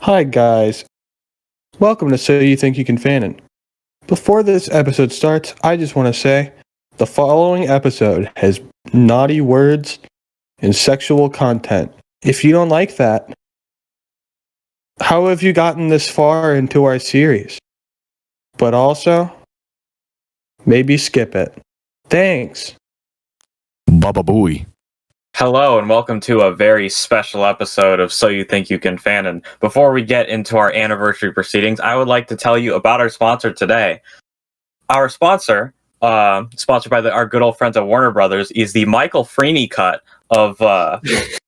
Hi guys, welcome to So You Think You Can Fanon. Before this episode starts, I just want to say the following episode has naughty words and sexual content. If you don't like that, how have you gotten this far into our series? But also, maybe skip it. Thanks. Baba Booey. Hello and welcome to a very special episode of So You Think You Can Fanon. Before we get into our anniversary proceedings, I would like to tell you about our sponsor today. Our sponsor, sponsored by our good old friends at Warner Brothers, is the Michael Freeney cut of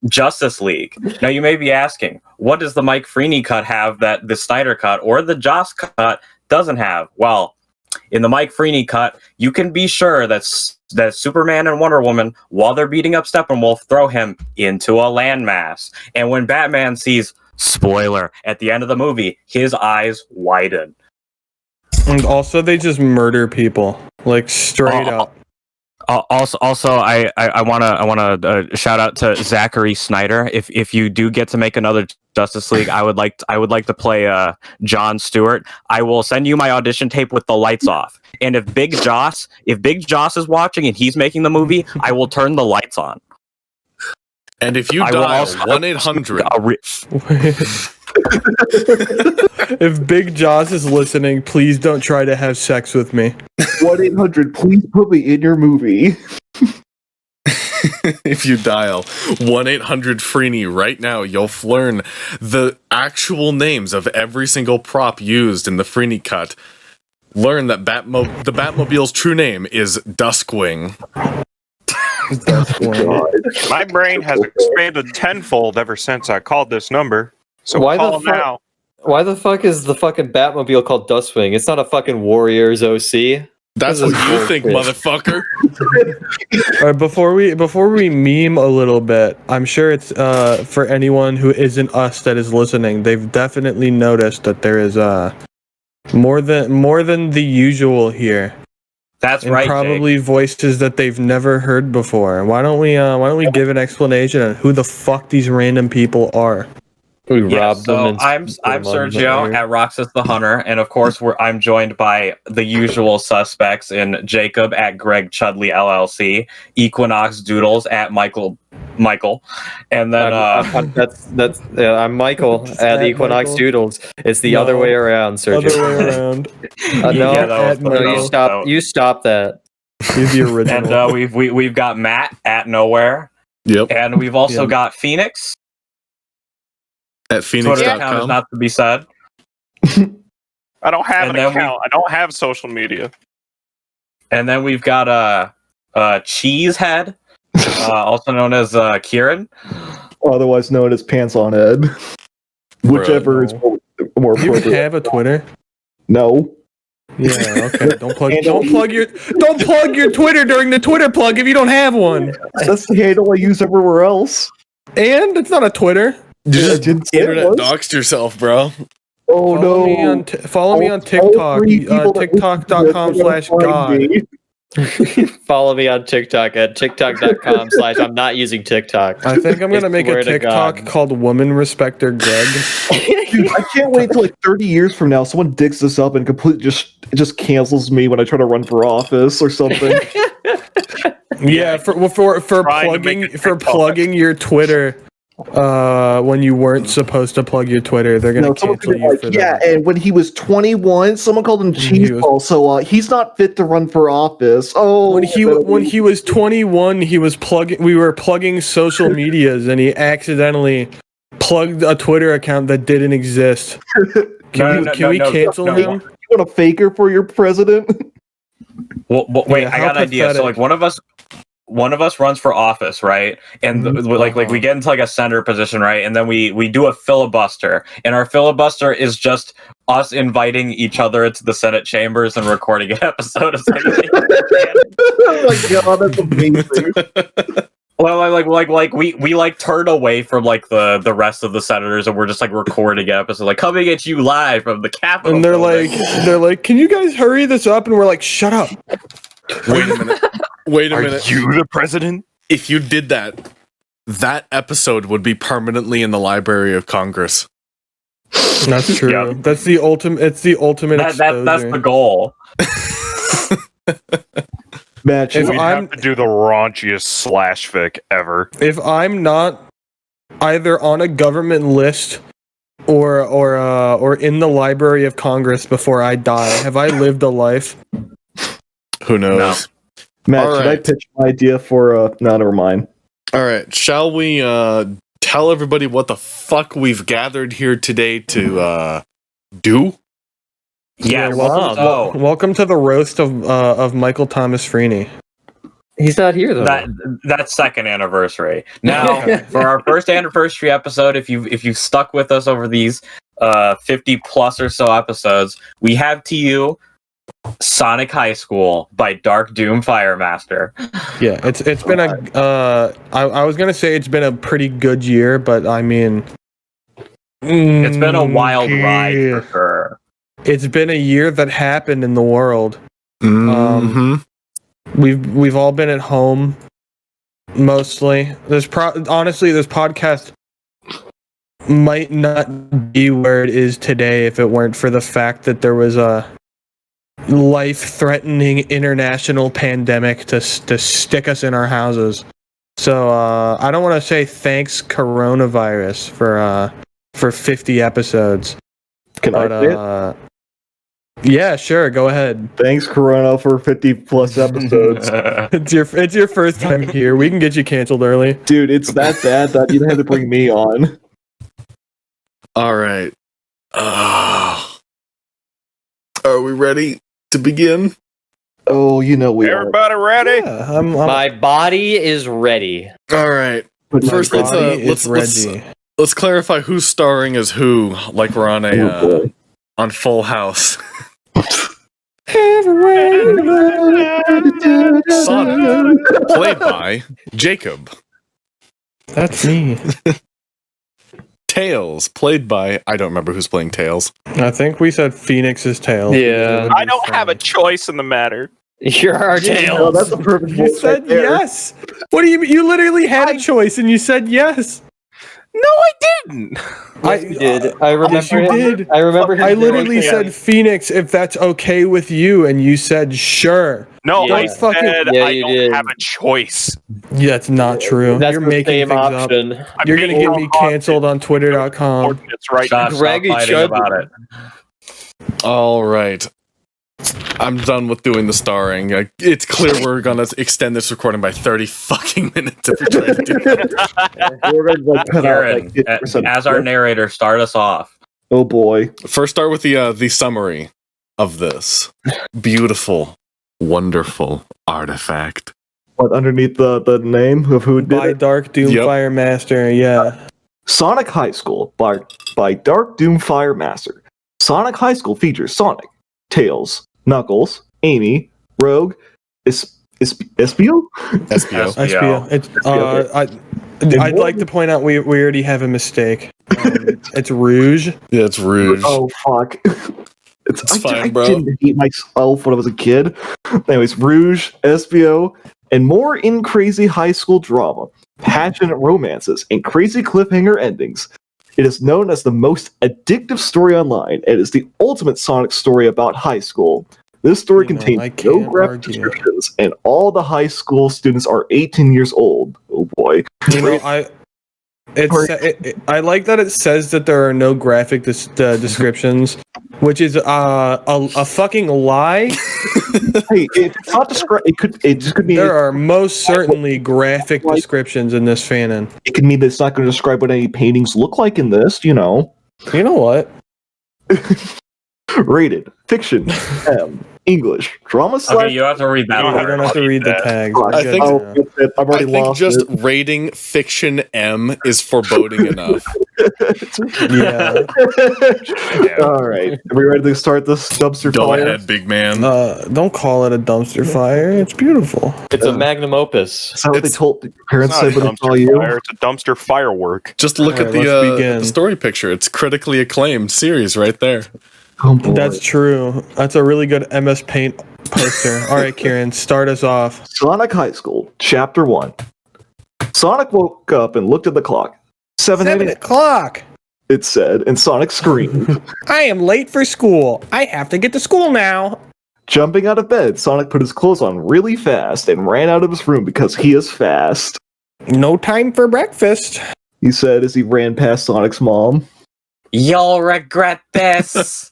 Justice League. Now you may be asking, what does the Mike Freeney cut have that the Snyder cut or the Joss cut doesn't have? Well, in the Mike Freeney cut, you can be sure that Superman and Wonder Woman, while they're beating up Steppenwolf, throw him into a landmass. And when Batman sees, spoiler, at the end of the movie, his eyes widen. And also, they just murder people, like straight up. Also, I wanna shout out to Zachary Snyder. If you do get to make another Justice League, I would like to play John Stewart. I will send you my audition tape with the lights off. And if Big Joss is watching and he's making the movie, I will turn the lights on. And if you dial 1-800 If Big Joss is listening, please don't try to have sex with me. 1-800, please put me in your movie. if you dial 1-800-FREENEY right now, you'll learn the actual names of every single prop used in the Freeney cut. Learn that the Batmobile's true name is Duskwing. My brain has expanded tenfold ever since I called this number. So call now. Why the fuck is the fucking Batmobile called Dustwing? It's not a fucking Warriors OC. That's what you think, motherfucker. All right, before we meme a little bit, I'm sure it's for anyone who isn't us that is listening, they've definitely noticed that there is more than the usual here. That's and right. Probably Jake. Voices that they've never heard before. Why don't we give an explanation on who the fuck these random people are? We robbed them. I'm Sergio at Roxas the Hunter, and of course I'm joined by the usual suspects in Jacob at Greg Chudley LLC, Equinox Doodles at Michael, and then I'm Michael at Equinox Michael. Doodles. It's the other way around, Sergio. Other way around. You stop that. He's the original. And we've got Matt at Nowhere. Yep. And we've also got Phoenix. At Phoenix.com is Phoenix.com. not to be said. I don't have an account. I don't have social media. And then we've got Cheesehead, also known as Kieran. Otherwise known as Pants on Ed. Whichever is more Do you appropriate. have a Twitter? No. Yeah, okay. Don't plug your Twitter during the Twitter plug if you don't have one. That's the handle I use everywhere else. And it's not a Twitter. You just didn't say it internet was. doxed yourself, bro. Oh no. Follow me on TikTok. TikTok.com/God. Follow me on TikTok at tiktok.com/ I'm not using TikTok. I think I'm gonna make a TikTok called Woman Respecter Greg. Dude, I can't wait till like 30 years from now someone digs this up and completely just cancels me when I try to run for office or something. Yeah, for plugging your Twitter when you weren't supposed to plug your Twitter, they're gonna cancel you for that. Yeah, and when he was 21, someone called him cheeseball, so he's not fit to run for office. Oh, when he was 21, we were plugging social medias, and he accidentally plugged a Twitter account that didn't exist. Can we cancel him? You want a faker for your president? Well, wait, Yeah, I got an idea. So like one of us runs for office, right? And like we get into like a senator position, right? And then we do a filibuster, and our filibuster is just us inviting each other into the Senate chambers and recording an episode of something. Oh my god, that's amazing. Well, we like turn away from like the rest of the senators, and we're just like recording episodes, like coming at you live from the Capitol. And they're like, can you guys hurry this up? And we're like, shut up. Wait a minute. Are you the president? If you did that, that episode would be permanently in the Library of Congress. That's true. Yep. That's the ultimate. It's the ultimate That's exposure. the goal. Match. If We'd I'm- have to do the raunchiest slash fic ever. If I'm not either on a government list or in the Library of Congress before I die, have I lived a life? Who knows? Matt, All should I right. pitch my idea for no, never mind. All right. Shall we tell everybody what the fuck we've gathered here today to do? Yes. welcome, welcome to the roast of Michael Thomas Freeney. He's not here though. That's second anniversary. Now, for our first anniversary episode, if you've stuck with us over these 50 plus or so episodes, we have to you Sonic High School by Dark Doom Firemaster. Yeah, it's been I was gonna say it's been a pretty good year, but I mean, It's been a wild ride for sure. It's been a year that happened in the world. Mm-hmm. We've all been at home mostly. Honestly, this podcast might not be where it is today if it weren't for the fact that there was a life-threatening international pandemic to stick us in our houses. So I don't want to say thanks coronavirus for 50 episodes. Can I say it? Yeah, sure, go ahead. Thanks, Corona, for 50 plus episodes. It's your first time here. We can get you canceled early. Dude, it's that bad that you had to bring me on. All right. Are we ready to begin? Oh, you know we are. Everybody ready? Yeah, My body is ready. All right. But my First, body let's clarify who's starring as who, like we're on Oh, boy. on Full House. Sonic, played by Jacob. That's me. Tails, played by I don't remember who's playing Tails. I think we said Phoenix's tail. Yeah. I don't have a choice in the matter. You're our Oh, tail. that's a perfect You voice said right there. yes. What do you mean? You literally had a choice and you said yes. No, I didn't. You did. I remember. Yes, you him. did. I remember. him I literally saying- said Phoenix, if that's okay with you, and you said sure. No, Yeah. I Don't fucking- said Yeah, I you don't did. have a choice. Yeah, that's not true. That's You're the making same things option. up. You're gonna get me canceled on Twitter.com. Ordinance right now. Josh, Greg, stop you fighting should- about it. All right. I'm done with doing the starring. It's clear we're gonna extend this recording by 30 fucking minutes if we try to do that. We're going to like, cut out Karen, like 50%. as our narrator, start us off. Oh boy. First, start with the summary of this beautiful, wonderful artifact. What, underneath the name of who did By it? Dark Doom Yep. Firemaster, yeah. Sonic High School by Dark Doom Firemaster. Sonic High School features Sonic, Tails, Knuckles, Amy, Rogue, Espio? SPO. SPO. It's, I'd like to point out we already have a mistake. It's Rouge. Yeah, it's Rouge. Oh fuck. It's fine, I bro. didn't hate myself when I was a kid. Anyways, Rouge, Espio, and more in crazy high school drama, passionate romances, and crazy cliffhanger endings. It is known as the most addictive story online. It is the ultimate Sonic story about high school. This story You know, contains I no can't graphic argue. descriptions, and all the high school students are 18 years old. Oh boy. You know, I like that it says that there are no graphic descriptions, which is a fucking lie. Hey, it's not described. It just could mean There are most certainly graphic descriptions in this Fanon. it could mean that it's not going to describe what any paintings look like in this. You know, You know what? rated fiction, English drama Okay, slash. you have to read that You You part. don't have to read the tags. Fuck, I Good think- to oh, know. that's it. I've I already think lost just it. rating fiction M is foreboding enough. Yeah. All right, are we ready to start this dumpster Go fire? ahead, big man. Don't call it a dumpster fire. It's beautiful. It's a magnum opus. Is that what they It's- told your It's parents not said a when they saw dumpster you? fire, it's a dumpster firework. Just look All at right, let's begin. the story picture. It's critically acclaimed series right there. Oh, boy. That's true. That's a really good MS Paint poster. All right, Kieran, start us off. Sonic High School, Chapter 1. Sonic woke up and looked at the clock. 7 7 a.m. o'clock. it said, and Sonic screamed. I am late for school. I have to get to school now. Jumping out of bed, Sonic put his clothes on really fast and ran out of his room because he is fast. No time for breakfast. He said as he ran past Sonic's mom. You'll regret this.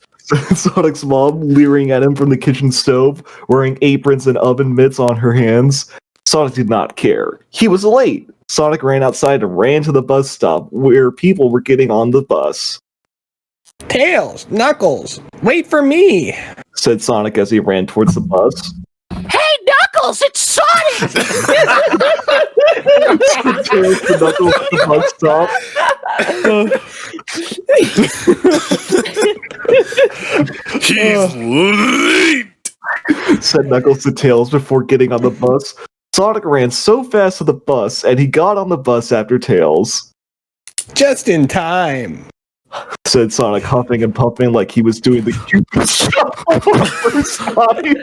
Sonic's mom leering at him from the kitchen stove, wearing aprons and oven mitts on her hands. Sonic did not care. He was late. Sonic ran outside and ran to the bus stop where people were getting on the bus. Tails, Knuckles, wait for me, said Sonic as he ran towards the bus. Hey, Knuckles, it's Sonic! Tails to Knuckles at the bus stop. He's late. Said Knuckles to Tails before getting on the bus. Sonic ran so fast to the bus, and he got on the bus after Tails. Just in time, said Sonic, huffing and puffing like he was doing the Cupid shuffle for the first time.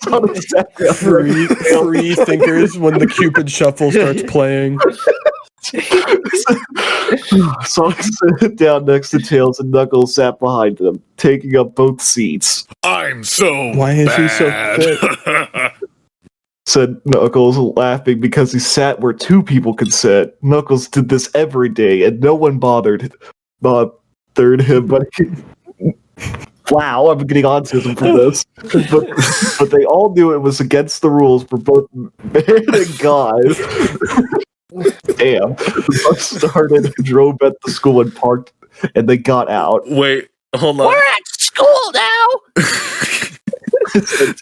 Sonic sat down free thinkers when the Cupid shuffle starts playing. Sonic sat down next to Tails and Knuckles sat behind them, taking up both seats. I'm so Why is he so bad. Said Knuckles, laughing because he sat where two people could sit. Knuckles did this every day, and no one bothered him. But wow, I'm getting autism for this. But they all knew it was against the rules for both man and God. Damn. The bus started and drove at the school and parked, and they got out. Wait, hold on. We're at school now!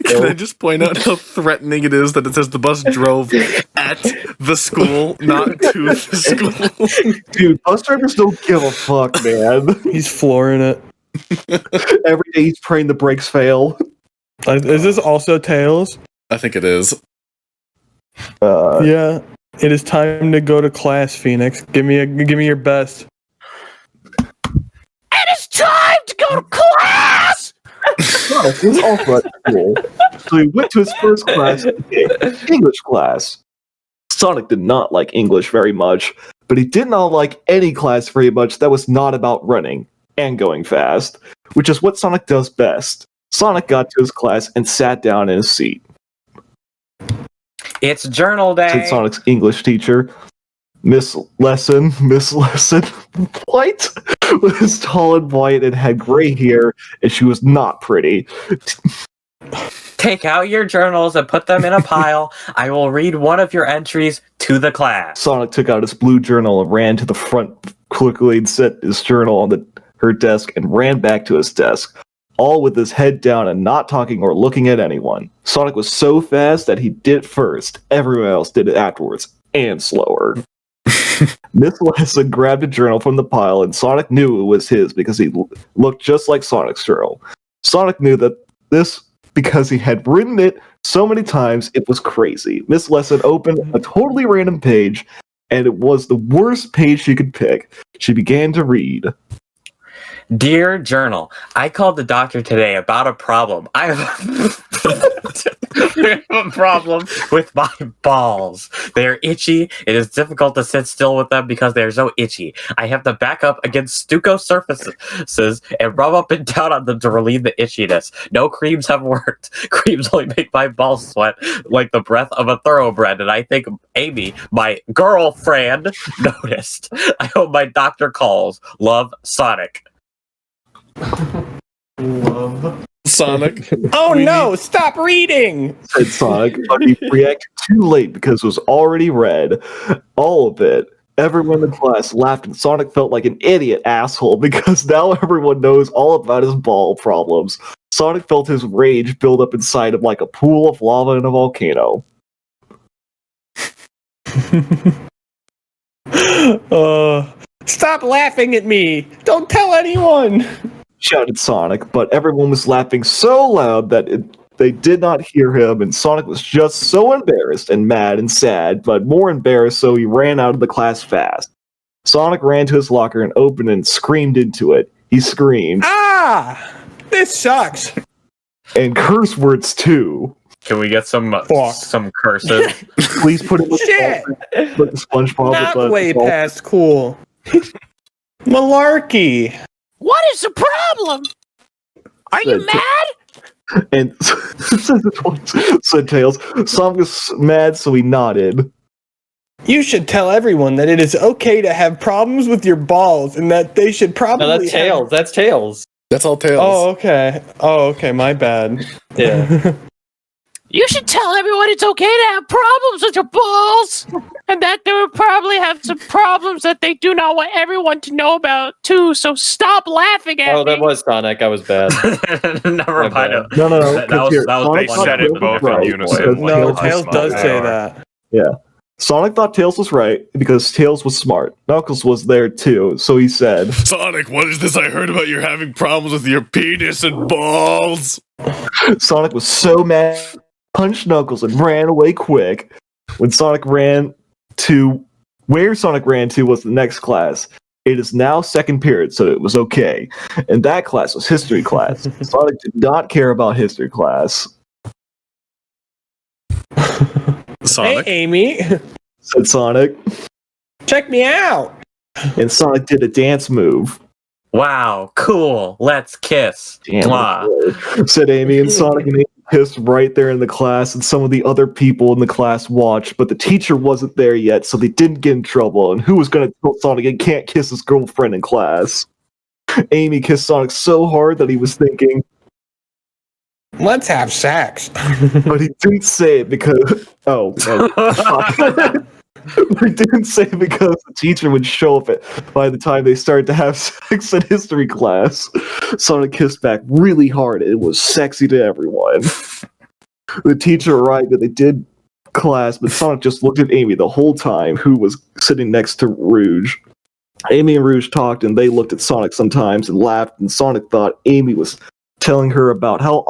Can I just point out how threatening it is that it says the bus drove at the school, not to the school? Dude, bus drivers don't give a fuck, man. He's flooring it. Every day he's praying the brakes fail. Is this also Tails? I think it is. Yeah. It is time to go to class, Phoenix. Give me your best. It is time to go to class! Sonic was also at school, so he went to his first class, English class. Sonic did not like English very much, but he did not like any class very much that was not about running and going fast, which is what Sonic does best. Sonic got to his class and sat down in his seat. It's journal day. Said Sonic's English teacher. Miss Lesson, what? Was tall and white and had gray hair, and she was not pretty. Take out your journals and put them in a pile. I will read one of your entries to the class. Sonic took out his blue journal and ran to the front quickly and set his journal on her desk and ran back to his desk, all with his head down and not talking or looking at anyone. Sonic was so fast that he did it first. Everyone else did it afterwards, and slower. Miss Lesson grabbed a journal from the pile, and Sonic knew it was his because he looked just like Sonic's journal. Sonic knew that this because he had written it so many times, it was crazy. Miss Lesson opened a totally random page, and it was the worst page she could pick. She began to read. Dear Journal, I called the doctor today about a problem. I have a problem with my balls. They are itchy. It is difficult to sit still with them because they are so itchy. I have to back up against stucco surfaces and rub up and down on them to relieve the itchiness. No creams have worked. Creams only make my balls sweat like the breath of a thoroughbred, and I think Amy, my girlfriend, noticed. I hope my doctor calls. Love, Sonic. Sonic. Oh no! Stop reading! Said Sonic, but he reacted too late because it was already read. All of it. Everyone in the class laughed and Sonic felt like an idiot asshole because now everyone knows all about his ball problems. Sonic felt his rage build up inside him like a pool of lava in a volcano. Stop laughing at me! Don't tell anyone! Shouted Sonic, but everyone was laughing so loud that they did not hear him, and Sonic was just so embarrassed and mad and sad, but more embarrassed, so he ran out of the class fast. Sonic ran to his locker and opened and screamed into it. He screamed, "Ah! This sucks!" And curse words too. Can we get some curses? Please put it with Shit! the SpongeBob. Not way past cool. Malarkey. What is the problem? Are you Said- mad? And said Tails. Sonic was mad, so he nodded. You should tell everyone that it is okay to have problems with your balls and that they should probably No, that's Tails. That's Tails. That's all tails. Oh, okay. Oh, okay. My bad. Yeah. You should tell everyone it's okay to have problems with your balls, and that they would probably have some problems that they do not want everyone to know about too. So stop laughing at me. Oh, that was Sonic. I was bad. Never mind. No. That was They Sonic said it thought both Tails in was unison. right. No, Tails Tails was does smart. say that. Yeah. Sonic thought Tails was right because Tails was smart. Knuckles was there too, so he said, Sonic, what is this I heard about you having problems with your penis and balls? Sonic was so mad, punched Knuckles and ran away quick. When Sonic ran to where Sonic ran to was the next class. It is now second period, so it was okay. And that class was history class. Sonic did not care about history class. Sonic? Hey, Amy. Said Sonic. Check me out. And Sonic did a dance move. Wow, cool. Let's kiss. Damn, Mwah. said Amy, and Sonic and Amy kissed right there in the class, and some of the other people in the class watched, but the teacher wasn't there yet, so they didn't get in trouble. And who was going to tell Sonic he can't kiss his girlfriend in class? Amy kissed Sonic so hard that he was thinking, Let's have sex. but he didn't say it because he didn't say it because the teacher would show up by the time they started to have sex in history class. Sonic kissed back really hard. It was sexy to everyone. The teacher arrived and they did class, but Sonic just looked at Amy the whole time, who was sitting next to Rouge. Amy and Rouge talked, and they looked at Sonic sometimes and laughed, and Sonic thought Amy was telling her about how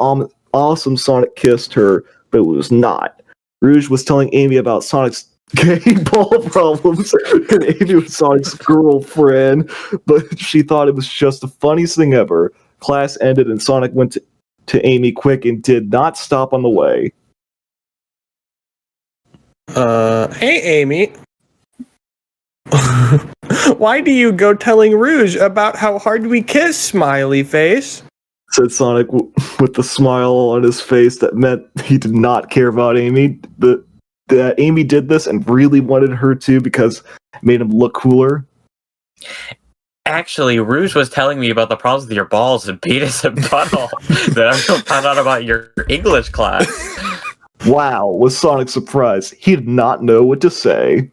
awesome Sonic kissed her, but it was not. Rouge was telling Amy about Sonic's gay ball problems, and Amy was Sonic's girlfriend, but she thought it was just the funniest thing ever. Class ended, and Sonic went to Amy quick and did not stop on the way. Hey, Amy. Why do you go telling Rouge about how hard we kiss, smiley face? Said Sonic with the smile on his face that meant he did not care about Amy. That Amy did this and really wanted her to because it made him look cooler. Actually, Rouge was telling me about the problems with your balls and penis and butthole that everyone found out about your English class. Wow, was Sonic surprised. He did not know what to say.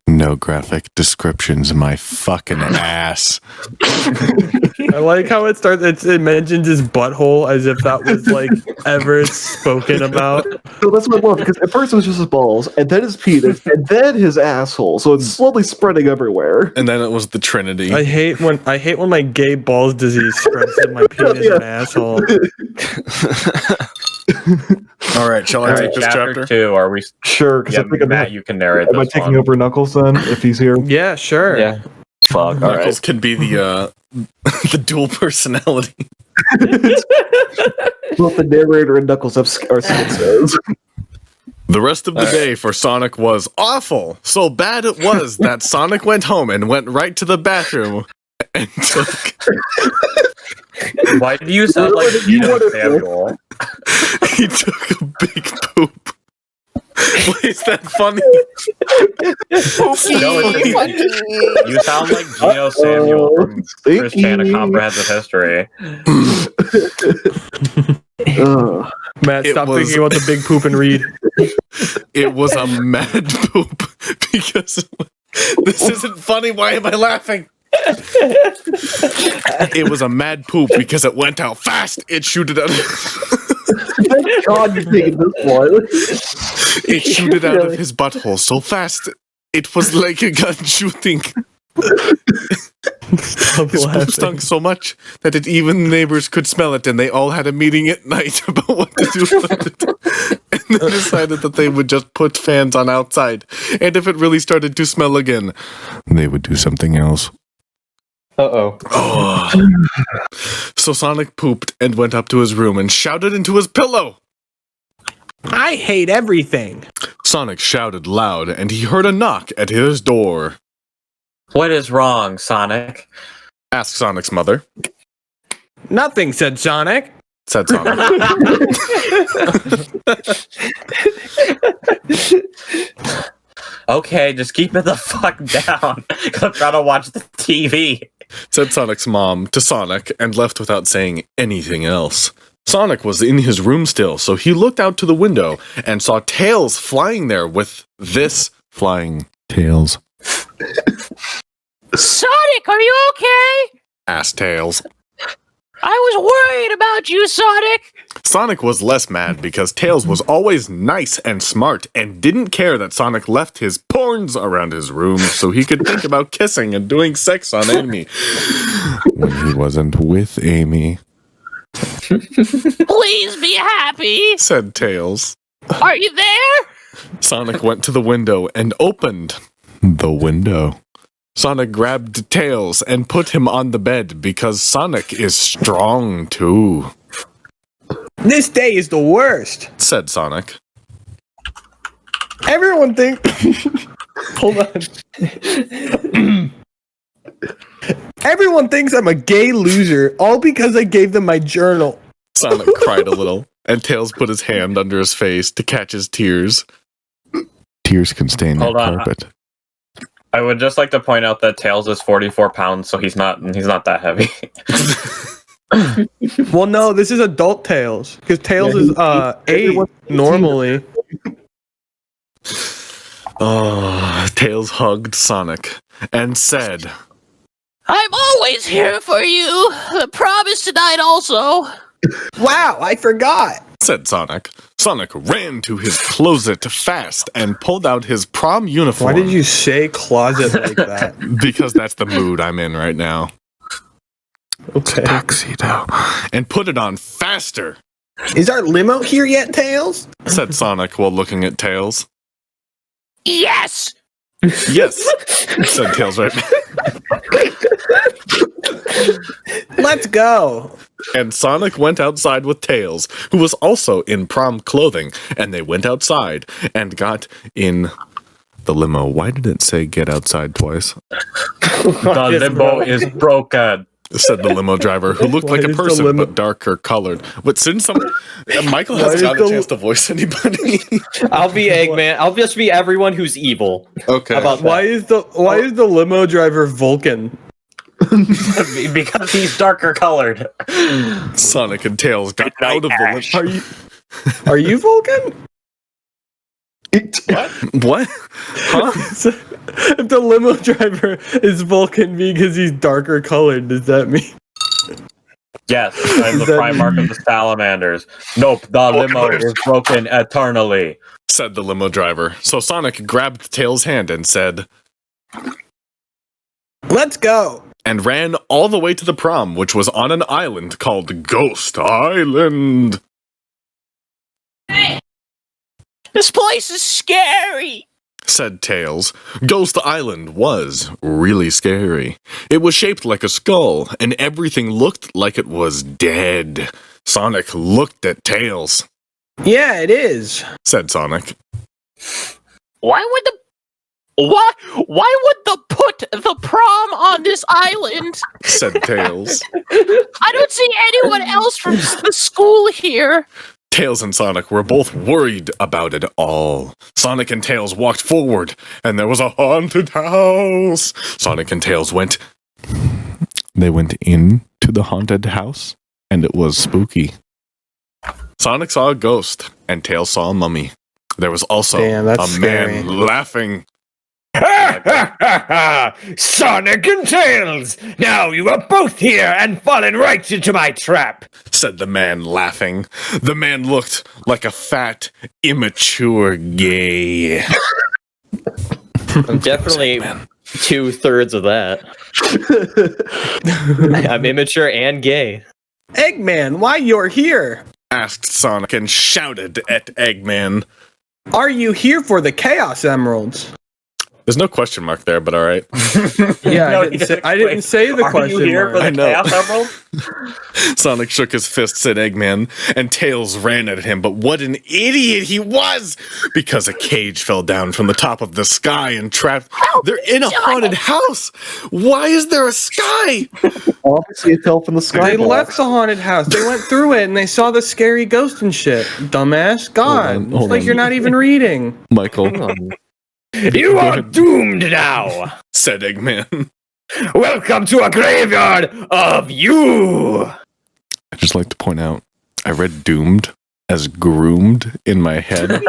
No graphic descriptions, my fucking ass. I like how it starts. It mentions his butthole as if that was like ever spoken about. So that's what I love, because at first it was just his balls, and then his penis, and then his asshole. So it's slowly spreading everywhere. And then it was the Trinity. I hate when my gay balls disease spreads in my penis and asshole. All right, shall I take this chapter? 2, are we? Sure, because Yeah, I think Matt, you can narrate am I this taking one. over Knuckles then, if he's here? Yeah, sure. Yeah. Fuck, all Knuckles right. can be the the dual personality. Both the narrator and Knuckles are schizos. The rest of the day for Sonic was awful. So bad it was that Sonic went home and went right to the bathroom and took Why do you sound like Gino Samuel? he took a big poop. Why is that funny? No, it's funny. You sound like Gino Samuel from Chris Chan of Comprehensive History. Matt, It stop was- thinking about the big poop and read. It was a mad poop because this isn't funny. Why am I laughing? It was a mad poop because it went out fast. It shooted out. Thank God you're taking this one. It shooted out of his butthole so fast. It was like a gun shooting. Stop His laughing. poop stunk so much that even neighbors could smell it, and they all had a meeting at night about what to do with it. And they decided that they would just put fans on outside, and if it really started to smell again, they would do something else. Uh-oh. Oh. So Sonic pooped and went up to his room and shouted into his pillow. I hate everything. Sonic shouted loud, and he heard a knock at his door. What is wrong, Sonic? asked Sonic's mother. Nothing, said Sonic. Said Sonic. Okay, just keep it the fuck down. I'm trying to watch the TV. Said Sonic's mom to Sonic and left without saying anything else. Sonic was in his room still, so he looked out to the window and saw Tails flying there with this flying Tails. Sonic, are you okay? Asked Tails. I was worried about you, Sonic. Sonic was less mad because Tails was always nice and smart and didn't care that Sonic left his porns around his room so he could think about kissing and doing sex on Amy when he wasn't with Amy. Please be happy. Said Tails. Are you there? Sonic went to the window and opened the window. Sonic grabbed Tails and put him on the bed because Sonic is strong too. This day is the worst. Said Sonic. Everyone think. Hold on. Everyone thinks I'm a gay loser, all because I gave them my journal. Sonic cried a little, and Tails put his hand under his face to catch his tears. Tears can stain that carpet. I would just like to point out that Tails is 44 pounds, so he's not that heavy. Well, no, this is adult Tails, because Tails is 8 normally. Oh, Tails hugged Sonic and said, I'm always here for you. The prom is tonight also. Wow, I forgot. Said Sonic. Sonic ran to his closet fast and pulled out his prom uniform. Why did you say closet like that? Because that's the mood I'm in right now. Okay. Tuxedo. And put it on faster. Is our limo here yet, Tails? Said Sonic while looking at Tails. Yes. Yes, said Tails right now. Let's go. And Sonic went outside with Tails, who was also in prom clothing, and they went outside and got in the limo. Why did it say get outside twice? The limo is broken. Said the limo driver, who looked like a person but darker colored. But since Michael hasn't got a chance to voice anybody. I'll be Eggman. I'll just be everyone who's evil. Okay. How about that? Why is the limo driver Vulcan? Because he's darker colored. Sonic and Tails got out of the limo. Are you Vulcan? What? Huh? If the limo driver is Vulcan because he's darker colored, does that mean? Yes, I'm the Primarch of the Salamanders. Nope, the limo is broken eternally. Said the limo driver. So Sonic grabbed Tails' hand and said, Let's go. And ran all the way to the prom, which was on an island called Ghost Island. This place is scary. Said Tails. Ghost Island was really scary. It was shaped like a skull, and everything looked like it was dead. Sonic looked at Tails. Yeah, it is. Said Sonic. Why would the put the prom on this island? Said Tails. I don't see anyone else from the school here. Tails and Sonic were both worried about it all. Sonic and Tails walked forward, and there was a haunted house. Sonic and Tails went. They went into the haunted house, and it was spooky. Sonic saw a ghost, and Tails saw a mummy. There was also a man laughing. Sonic and Tails! Now you are both here and fallen right into my trap! Said the man laughing. The man looked like a fat, immature gay. I'm definitely 2/3 of that. I'm immature and gay. Eggman, why you're here? Asked Sonic and shouted at Eggman. Are you here for the Chaos Emeralds? There's no question mark there, but all right. Yeah, No, I he didn't say, didn't I didn't explain. say the Are question you here mark. for the I know. Chaos Emerald? Sonic shook his fists at Eggman, and Tails ran at him, but what an idiot he was! Because a cage fell down from the top of the sky and trapped... They're in a haunted house! Why is there a sky? Obviously, it fell from the sky. They left the haunted house. They went through it and they saw the scary ghost and shit. Dumbass. God. Hold It's like on. you're not even reading. Michael, You are doomed now. said Eggman. Welcome to a graveyard of you. I'd just like to point out, I read doomed as groomed in my head. Ooh,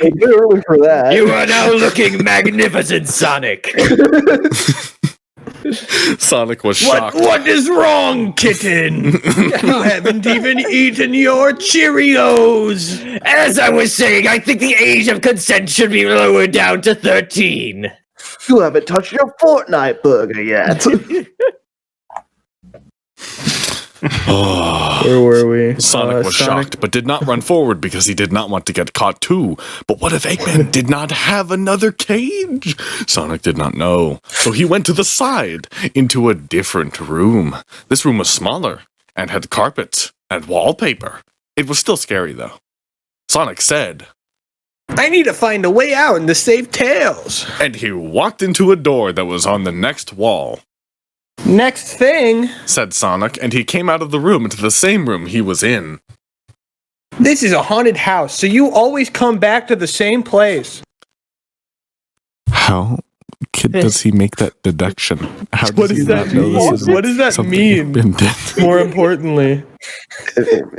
a bit early for that. You are now looking magnificent, Sonic. Sonic was shocked. What is wrong, kitten? You haven't even eaten your Cheerios. As I was saying, I think the age of consent should be lowered down to 13. You haven't touched your Fortnite burger yet. Where were we? Sonic was shocked, but did not run forward because he did not want to get caught too. But what if Eggman did not have another cage? Sonic did not know. So he went to the side, into a different room. This room was smaller, and had carpets, and wallpaper. It was still scary, though. Sonic said, I need to find a way out and to save Tails. and he walked into a door that was on the next wall. Next thing, Said Sonic, and he came out of the room into the same room he was in. this is a haunted house, so you always come back to the same place. How does he make that deduction? How What does that mean? What does that mean? More importantly,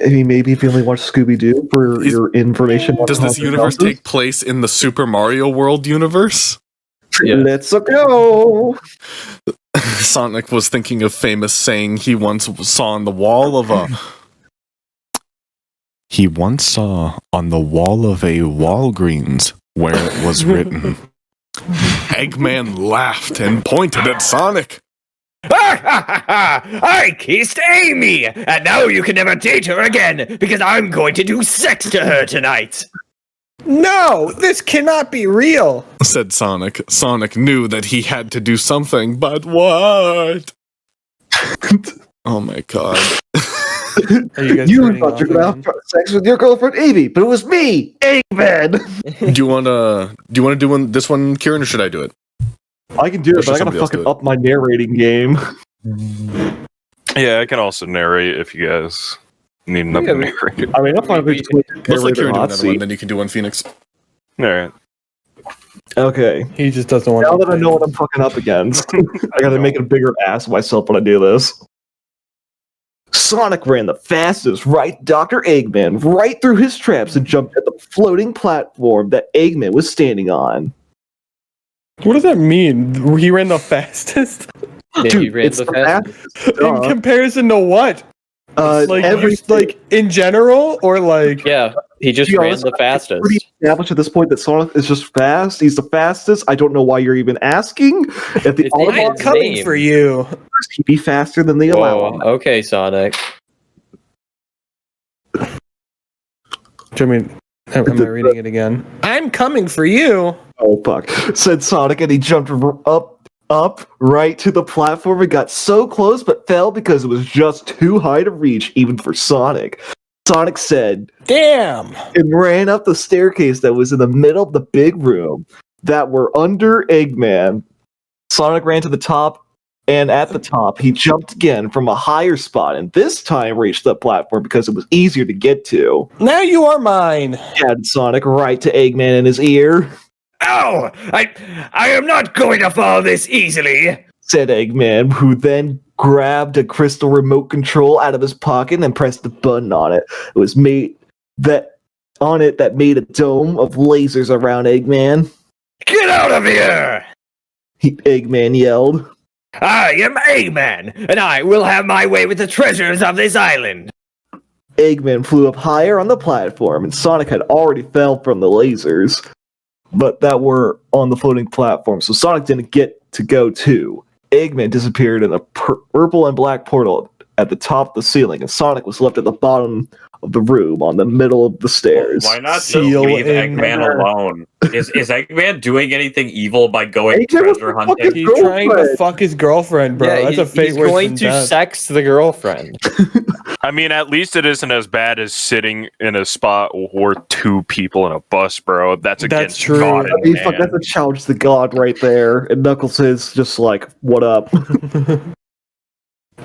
I mean, maybe if you only watch Scooby Doo for your information. on Does this haunted universe houses. take place in the Super Mario World universe? Yeah. Let's go. Sonic was thinking of famous saying he once saw on the wall of a... He once saw on the wall of a Walgreens where it was written. Eggman laughed and pointed at Sonic. I kissed Amy, and now you can never date her again because I'm going to do sex to her tonight. no, this cannot be real. Said Sonic. Sonic knew that he had to do something, but what? Oh my god. Are you guys You turning thought off you were gonna again? have sex with your girlfriend Amy, but it was me, Eggman. Do you wanna do this one, Kieran, or should I do it? I can do Or it, should but I gotta somebody else fucking do it? up my narrating game. Yeah, I can also narrate if you guys need another Yeah, narrator. I mean, I'm fine with just Let's let Kieran do hot another one, seat. then you can do one, Phoenix. Alright. Okay. He just doesn't want Now to. that I know what I'm fucking up against, I gotta make a bigger ass of myself when I do this. Sonic ran the fastest, right, Dr. Eggman, right through his traps and jumped at the floating platform that Eggman was standing on. What does that mean? He ran the fastest? Yeah, he ran the fastest. In comparison to what? Like, like in general, or like? Yeah, he just To be ran honest, the Pretty fastest. established at this point that Sonic is just fast. He's the fastest. I don't know why you're even asking. If the It's I'm Autobots Autobots coming name. for you. he'd be faster than they allow him. Whoa, okay, Sonic. Am I reading it again? I'm coming for you. Oh fuck! Said Sonic, and he jumped up right to the platform and got so close, but fell because it was just too high to reach, even for Sonic. Sonic said, Damn. and ran up the staircase that was in the middle of the big room that were under Eggman. Sonic ran to the top, and at the top, he jumped again from a higher spot, and this time reached the platform because it was easier to get to. Now you are mine. Added Sonic right to Eggman in his ear. Ow! I am not going to fall this easily. Said Eggman, who then grabbed a crystal remote control out of his pocket and pressed the button on it. It was made that made a dome of lasers around Eggman. Get out of here! Eggman yelled. I am Eggman, and I will have my way with the treasures of this island. Eggman flew up higher on the platform, and Sonic had already fell from the lasers, but that were on the floating platform, so Sonic didn't get to go too. Eggman disappeared in a purple and black portal at the top of the ceiling, and Sonic was left at the bottom of the room on the middle of the stairs. Why not just Seal leave in Eggman there. alone? Is Eggman doing anything evil by going Eggman was treasure the hunting? fucking He's trying to girlfriend. fuck his girlfriend, bro. That's a fate he's worse going than to death. sex the girlfriend. I mean, at least it isn't as bad as sitting in a spot where two people in a bus, bro. That's against true. God I and mean, fuck, man. that's a challenge to God right there. And Knuckles is just like, what up?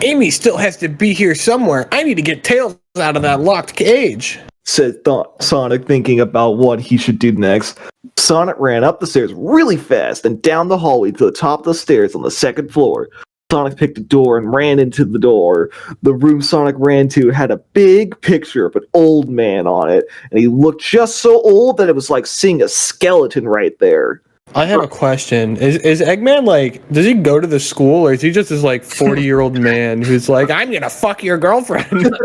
Amy still has to be here somewhere. I need to get Tails out of that locked cage. Said Sonic, thinking about what he should do next. Sonic ran up the stairs really fast and down the hallway to the top of the stairs on the second floor. Sonic picked a door and ran into the door. The room Sonic ran to had a big picture of an old man on it, and he looked just so old that it was like seeing a skeleton right there. I have a question. Is Eggman like, does he go to the school, or is he just this like 40-year-old man who's like, I'm gonna fuck your girlfriend?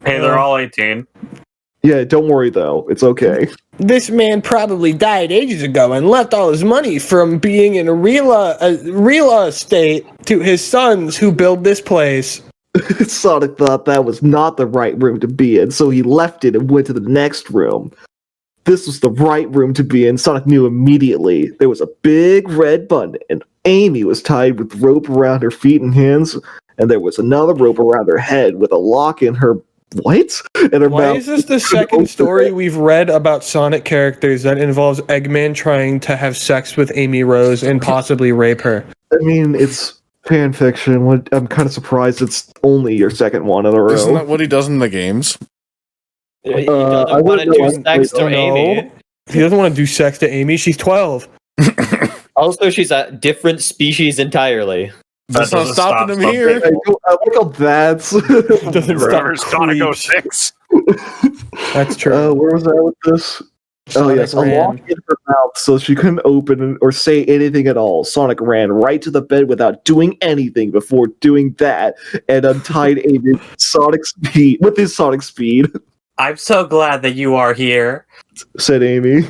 Hey, they're all 18. Yeah, don't worry though. It's okay. This man probably died ages ago and left all his money from being in real estate to his sons who build this place. Sonic thought that was not the right room to be in, so he left it and went to the next room. This was the right room to be in. Sonic knew immediately. There was a big red button, and Amy was tied with rope around her feet and hands, and there was another rope around her head with a lock in her in her Why mouth. is this the second story we've read about Sonic characters that involves Eggman trying to have sex with Amy Rose and possibly rape her? I mean, it's fan fiction. I'm kind of surprised it's only your second one in a row. Isn't that what he does in the games? He I doesn't want to wouldn't know. do sex to Oh, Amy. no. He doesn't want to do sex to Amy. She's 12. Also, she's a different species entirely. That's not doesn't stopping stop him here. I like how that's. Doesn't Remember stop Sonic creeps. 06? That's true. Where was I with this? Sonic yes, a ran. lock in her mouth so she couldn't open or say anything at all. Sonic ran right to the bed without doing anything before doing that and untied Amy with his Sonic speed, I'm so glad that you are here. said Amy.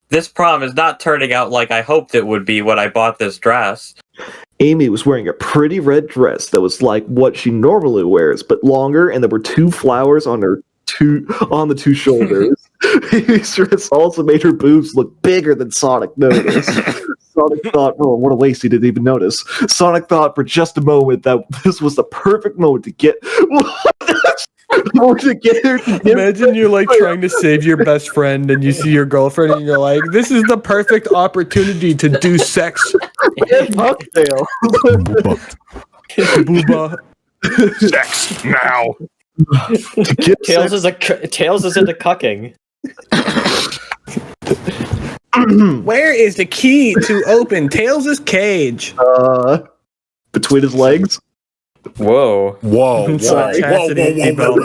This prom is not turning out like I hoped it would be when I bought this dress. Amy was wearing a pretty red dress that was like what she normally wears, but longer, and there were two flowers on the two shoulders. Amy's dress also made her boobs look bigger than Sonic noticed. Sonic thought, oh, what a waste, he didn't even notice. Sonic thought for just a moment that this was the perfect moment to get her. Imagine you're like trying to save your best friend and you see your girlfriend and you're like, this is the perfect opportunity to do sex. Cocktail. Booba. Sex now. Tails is into cucking. Where is the key to open Tails' cage? Between his legs. Whoa. Whoa. Sorry. Chastity belt.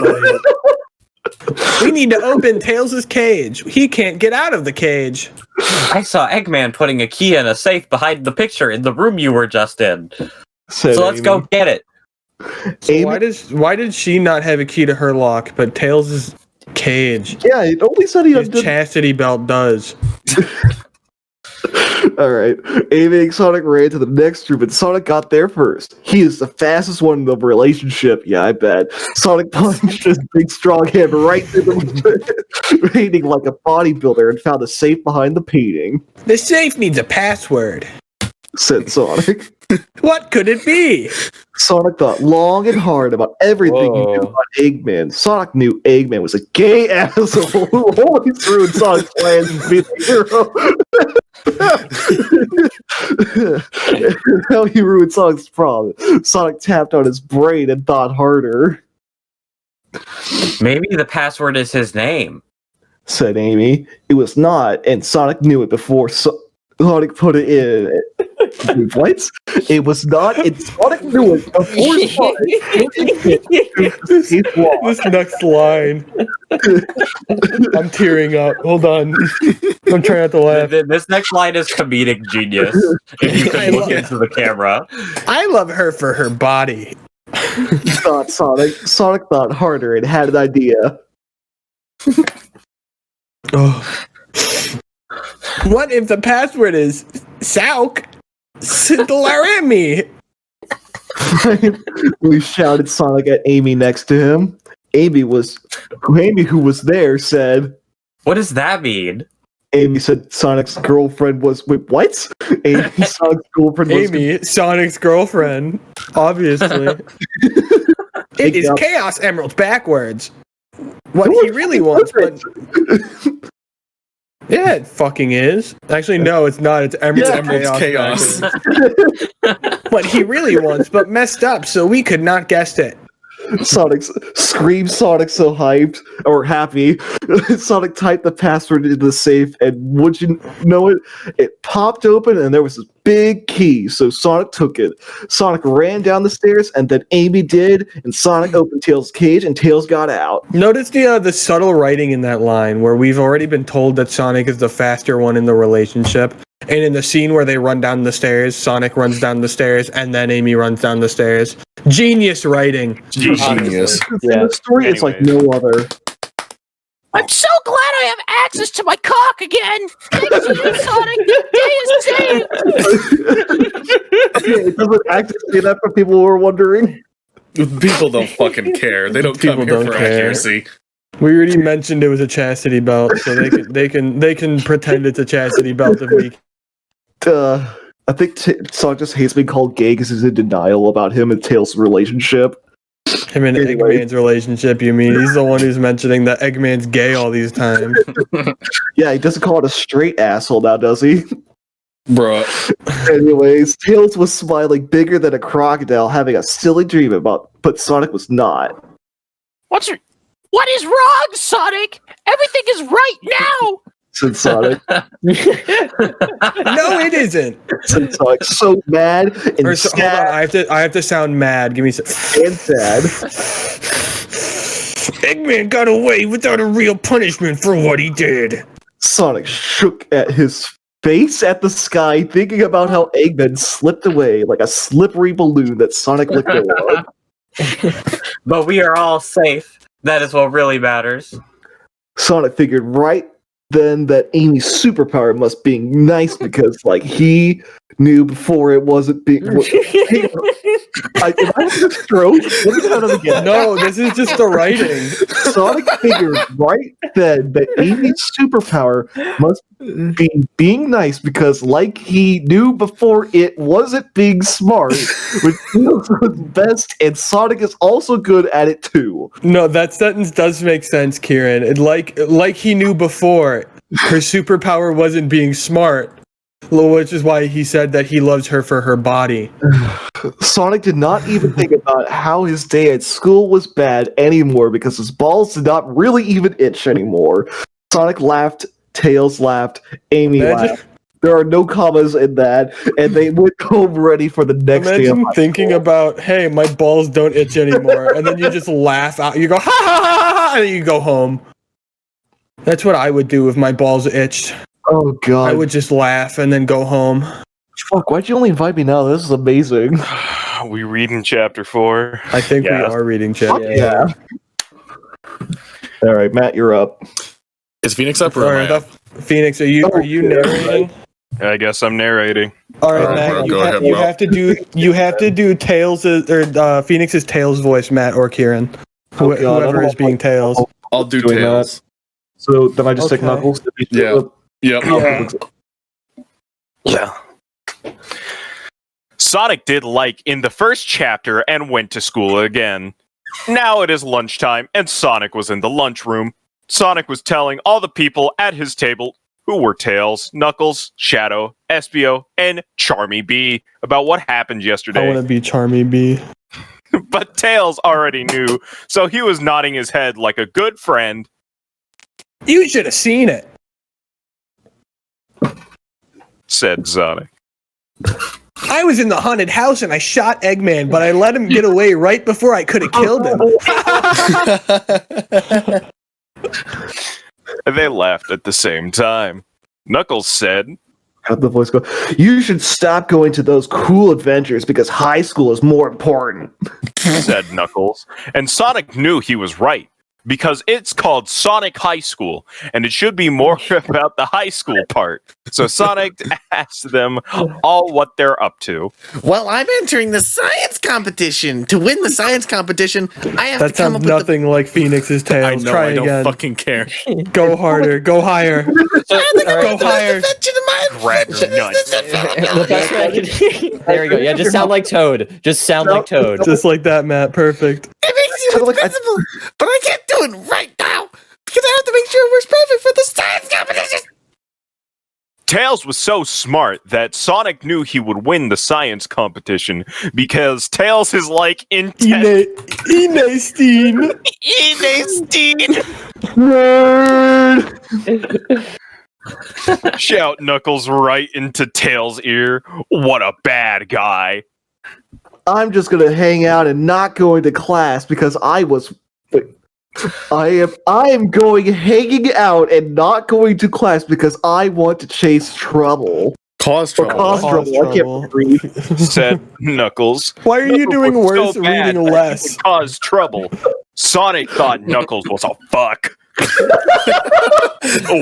We need to open Tails' cage. He can't get out of the cage. I saw Eggman putting a key in a safe behind the picture in the room you were just in. Said So let's Amy. go get it. Amy, Why did she not have a key to her lock, but Tails' cage? yeah, it only said he His did. chastity belt does. Alright. Amy and Sonic ran to the next room, and Sonic got there first. He is the fastest one in the relationship, yeah, I bet. Sonic punched his big strong hand right through the painting like a bodybuilder and found a safe behind the painting, The safe needs a password. said Sonic. What could it be? Sonic thought long and hard about everything he knew Whoa. about Eggman. Sonic knew Eggman was a gay asshole who always ruined Sonic's plans to be the hero. How he ruined Sonic's prom. Sonic tapped on his brain and thought harder, Maybe the password is his name. said Amy. It was not, and Sonic knew it before Sonic put it in. What? It was not, and Sonic knew it before Sonic. This next line. I'm tearing up. Hold on. I'm trying not to laugh. This next line is comedic genius. If you I could look love- into the camera. I love her for her body. Thought Sonic. Sonic thought harder and had an idea. Oh. What if the password is Sauk Sidlaremi? We shouted Sonic at Amy next to him. Amy, who was there, said, What does that mean? Amy said Sonic's girlfriend was. Wait, what? Amy, Sonic's girlfriend was. Amy, Sonic's girlfriend. Obviously. It is Chaos Emeralds backwards. What he really wants, but. Yeah, it fucking is. Actually, no, it's not. It's Emerald's Chaos. What he really wants, but messed up, so we could not guess it. Sonic screams. Sonic so hyped or happy. Sonic typed the password into the safe, and would you know it? It popped open, and there was this big key. So Sonic took it. Sonic ran down the stairs, and then Amy did, and Sonic opened Tails' cage, and Tails got out. Notice the subtle writing in that line, where we've already been told that Sonic is the faster one in the relationship. And in the scene where they run down the stairs, Sonic runs down the stairs, and then Amy runs down the stairs. Genius writing. Genius. Yeah. The story is like no other. I'm so glad I have access to my cock again. Thanks to you, Sonic. The day is saved. Okay, it doesn't actually say that for people who are wondering. People don't fucking care. They don't come People here don't for care. accuracy. We already mentioned it was a chastity belt, so they can pretend it's a chastity belt if we. I think Sonic just hates being called gay because he's in denial about him and Tails' relationship. Him and Anyway. Eggman's relationship, you mean? He's the one who's mentioning that Eggman's gay all these times. Yeah, he doesn't call it a straight asshole now, does he? Bruh. Anyways, Tails was smiling bigger than a crocodile, having a silly dream but Sonic was not. What is wrong, Sonic? Everything is right now. Said Sonic. No, it isn't. Said Sonic, so mad and Hold on, sad I have to sound mad. Give me some. and sad. Eggman got away without a real punishment for what he did. Sonic shook at his face at the sky, thinking about how Eggman slipped away like a slippery balloon that Sonic let go of. But we are all safe. That is what really matters. Sonic figured right then that Amy's superpower must be nice because, like, he knew before it wasn't being. Am I having a stroke? Let me try that again. No, this is just the writing. Sonic figured right then that Amy's superpower must be being nice because, like, he knew before it wasn't being smart, which was best, and Sonic is also good at it too. No, that sentence does make sense, Kieran. Like he knew before, her superpower wasn't being smart, which is why he said that he loves her for her body. Sonic did not even think about how his day at school was bad anymore because his balls did not really even itch anymore. Sonic laughed, Tails laughed, Amy laughed. There are no commas in that, and they went home ready for the next day. Imagine thinking about, hey, my balls don't itch anymore, and then you just laugh out. You go, ha ha ha ha, ha, and then you go home. That's what I would do if my balls itched. Oh god! I would just laugh and then go home. Fuck! Why'd you only invite me now? This is amazing. We read in chapter 4. I think Yeah. we are reading chat. Yeah. All right, Matt, you're up. Is Phoenix up or All am I right, up? Phoenix, are you narrating? I guess I'm narrating. All right, All right, Matt, bro, you, go ahead, you bro. have to do Tails' or Phoenix's Tails voice, Matt or Kieran, Oh, God, whoever I is being Tails. I'll do Doing Tails. So then I just take Okay. Knuckles. Yeah. Yep. Yeah. Yeah. Sonic did like in the first chapter and went to school again. Now it is lunchtime and Sonic was in the lunchroom. Sonic was telling all the people at his table, who were Tails, Knuckles, Shadow, Espio, and Charmy B, about what happened I yesterday. want to be Charmy B. But Tails already knew, so he was nodding his head like a good friend. You should have seen it. Said Sonic. I was in the haunted house and I shot Eggman, but I let him get away right before I could have killed him. They laughed at the same time. Knuckles said, How'd the voice go? You should stop going to those cool adventures because high school is more important. said Knuckles. And Sonic knew he was right. because it's called Sonic High School, and it should be more about the high school part. So Sonic asked them all what they're up to. Well, I'm entering the science competition. To win the science competition, I have That to come sounds up with nothing like Phoenix's the... I tails. know, Try I don't again. fucking care. Go harder. Go higher. Go higher. Grab your nuts. The best way I can- There we go. Yeah, just sound like Toad. Just sound like Toad. Just like that, Matt. Perfect. It makes you invincible, but I can't do it right now because I have to make sure it works perfect for the science competition. Tails was so smart that Sonic knew he would win the science competition because Tails is like intense. Inestein. Shout Knuckles right into Tails' ear. What a bad guy. I'm just gonna hang out and not going to class because I am going hanging out and not going to class because I want to chase trouble. Cause Or trouble. cause trouble. I trouble. can't breathe. Said Knuckles. Why are you Knuckles doing was worse so bad reading that he less? would cause trouble. Sonic thought Knuckles was a fuck.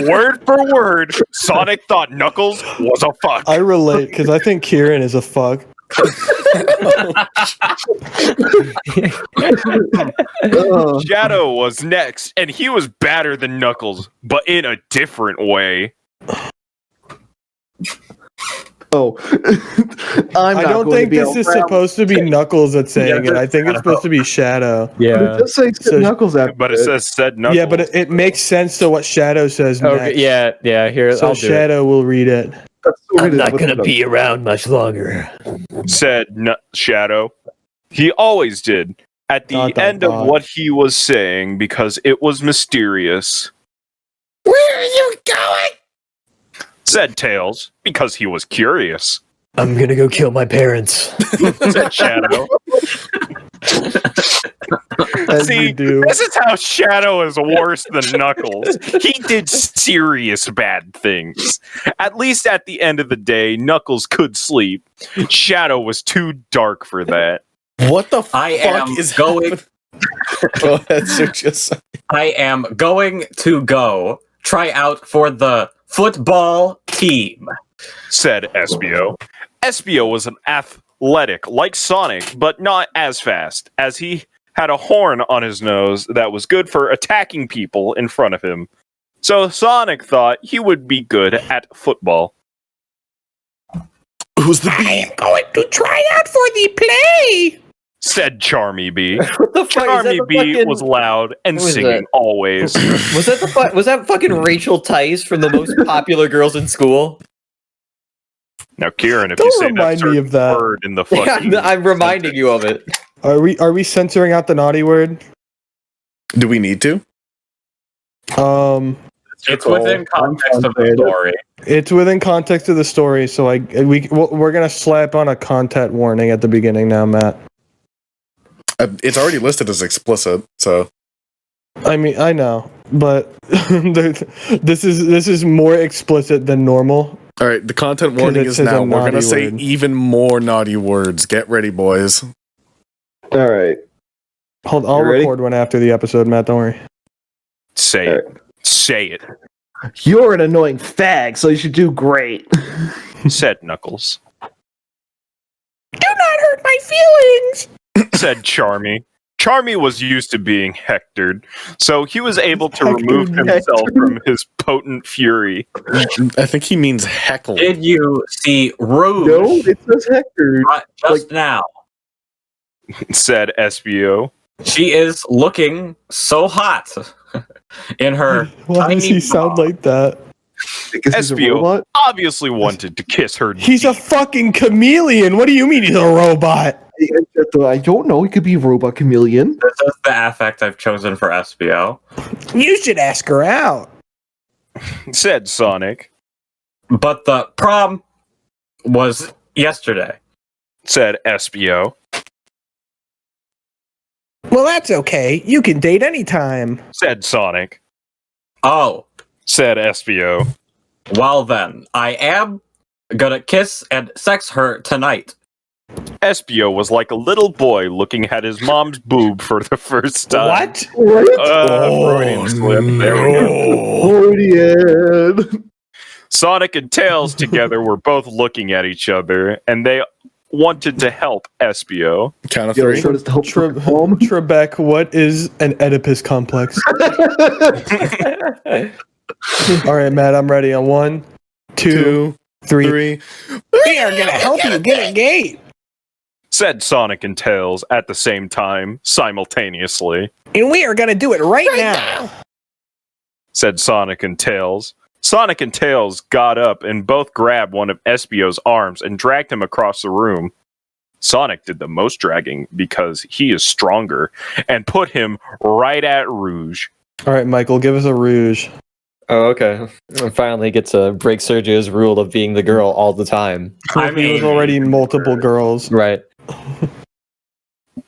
Word for word, Sonic thought Knuckles was a fuck. I relate because I think Kieran is a fuck. Shadow was next, and he was badder than Knuckles, but in a different way. Oh, I don't think this is supposed to be Knuckles that's saying it. I think it's supposed to be Shadow. Yeah. Just say So- Knuckles after But it says said Knuckles. Yeah, but it makes sense to what Shadow says Okay. next. Yeah. Here, So I'll do it. Shadow will read it. I'm not gonna be around much longer. said Shadow. He always did. At the Dot, dot, end dot. of what he was saying, because it was mysterious, Where are you going? said Tails, because he was curious, I'm gonna go kill my parents. said Shadow. As See, you do. this is how Shadow is worse than Knuckles. He did serious bad things. At least at the end of the day, Knuckles could sleep. Shadow was too dark for that. What the fuck I am is going. Go ahead, sir. Just I am going to go try out for the football team. Said Espio. Espio was an athletic like Sonic, but not as fast, as he had a horn on his nose that was good for attacking people in front of him. So Sonic thought he would be good at football. who's the bee? I'm going to try out for the play. Said Charmy Bee. What the fuck? Is that Charmy the Bee fucking- was loud and Who is singing that? always. Was that was that fucking Rachel Tice from the most popular girls in school? Now, Kieran, if Don't you say that remind me certain of that. word in the Yeah, fucking I'm reminding you of it. Are we censoring out the naughty word? Do we need to? It's within context of the story. It's within context of the story, so we're gonna slap on a content warning at the beginning now, Matt. It's already listed as explicit, so I mean, I know, but this is more explicit than normal. all right. The content warning it is says a now. We're naughty gonna say word. even more naughty words. Get ready, boys. All right. Hold, I'll You ready? record one after the episode, Matt. Don't worry. say it. Say it. You're an annoying fag, so you should do great. Said Knuckles. Do not hurt my feelings. Said Charmy. Charmy was used to being hectored, so he was able to Hectored, remove himself from his potent fury. I think he means heckle. Did you see Rouge No, it says Hector. just now? Said SBO. She is looking so hot in her. Why does tiny he sound bra. like that? Because he's a SBO robot. obviously wanted to kiss her. He's a fucking chameleon. What do you mean he's a robot? I don't know. He could be a robot chameleon. This is the affect I've chosen for SBO. You should ask her out. Said Sonic. But the prom was yesterday. Said SBO. Well, that's okay. You can date anytime. Said Sonic. Oh, Said SBO. well then, I am gonna kiss and sex her tonight. Espio was like a little boy looking at his mom's boob for the first time. What? Freudian slip. There we go. Freudian. Sonic and Tails together were both looking at each other, and they wanted to help Espio. Count of Yo, three. showed us to help Trebek, what is an Oedipus complex? All right, Matt, I'm ready. On 1, 2, 3. We are gonna help you get a gate. Said Sonic and Tails at the same time, simultaneously. And we are gonna do it right now. Said Sonic and Tails. Sonic and Tails got up and both grabbed one of Espio's arms and dragged him across the room. Sonic did the most dragging because he is stronger and put him right at Rouge. All right, Michael, give us a rouge. Oh, okay. I finally get to break Sergio's rule of being the girl all the time. He was already multiple girls. Right.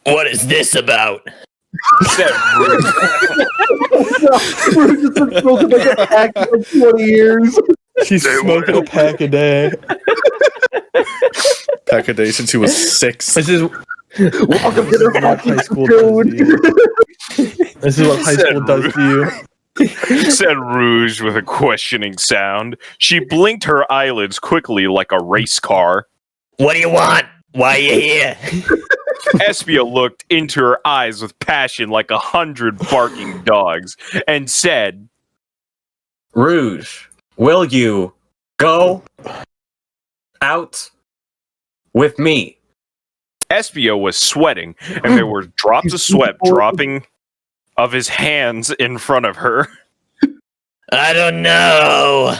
What is this about? Said Rouge. We're just been smoking like a pack for 20 years. She's smoking a pack a day. Pack a day since he was 6. This is Welcome to the what high school does to you. This is what high school does to you. Said Rouge with a questioning sound. She blinked her eyelids quickly like a race car. What do you want? Why are you here? Espio looked into her eyes with passion like 100 barking dogs and said, Rouge, will you go out with me? Espio was sweating, and there were drops of sweat dropping of his hands in front of her. I don't know.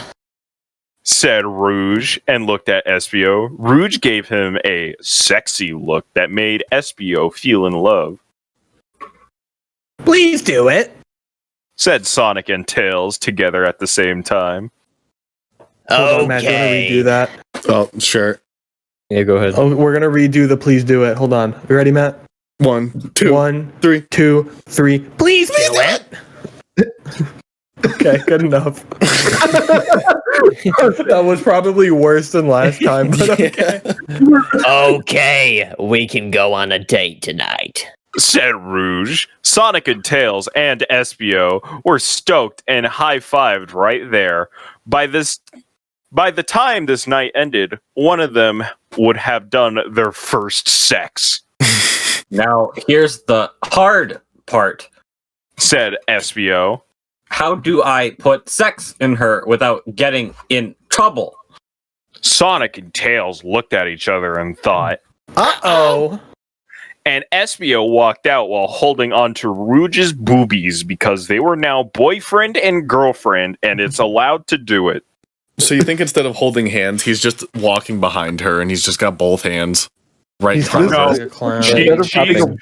Said Rouge and looked at Espio. Rouge gave him a sexy look that made Espio feel in love. Please do it. Said Sonic and Tails together at the same time. Hold on, Matt, do you want to redo that? Oh, sure. Yeah, go ahead. Oh, we're gonna redo the please do it. Hold on. You ready, Matt? 1, 2, 1, 3. 2, 3. Please do it. Okay, good enough. That was probably worse than last time, but okay. Okay, we can go on a date tonight. Said Rouge. Sonic and Tails and Espio were stoked and high-fived right there. By the time this night ended, one of them would have done their first sex. Now, here's the hard part. Said Espio. How do I put sex in her without getting in trouble? Sonic and Tails looked at each other and thought, Uh-oh. and Espio walked out while holding onto Rouge's boobies because they were now boyfriend and girlfriend, and it's allowed to do it. So you think instead of holding hands, he's just walking behind her and he's just got both hands right in He's front of her? like a clown.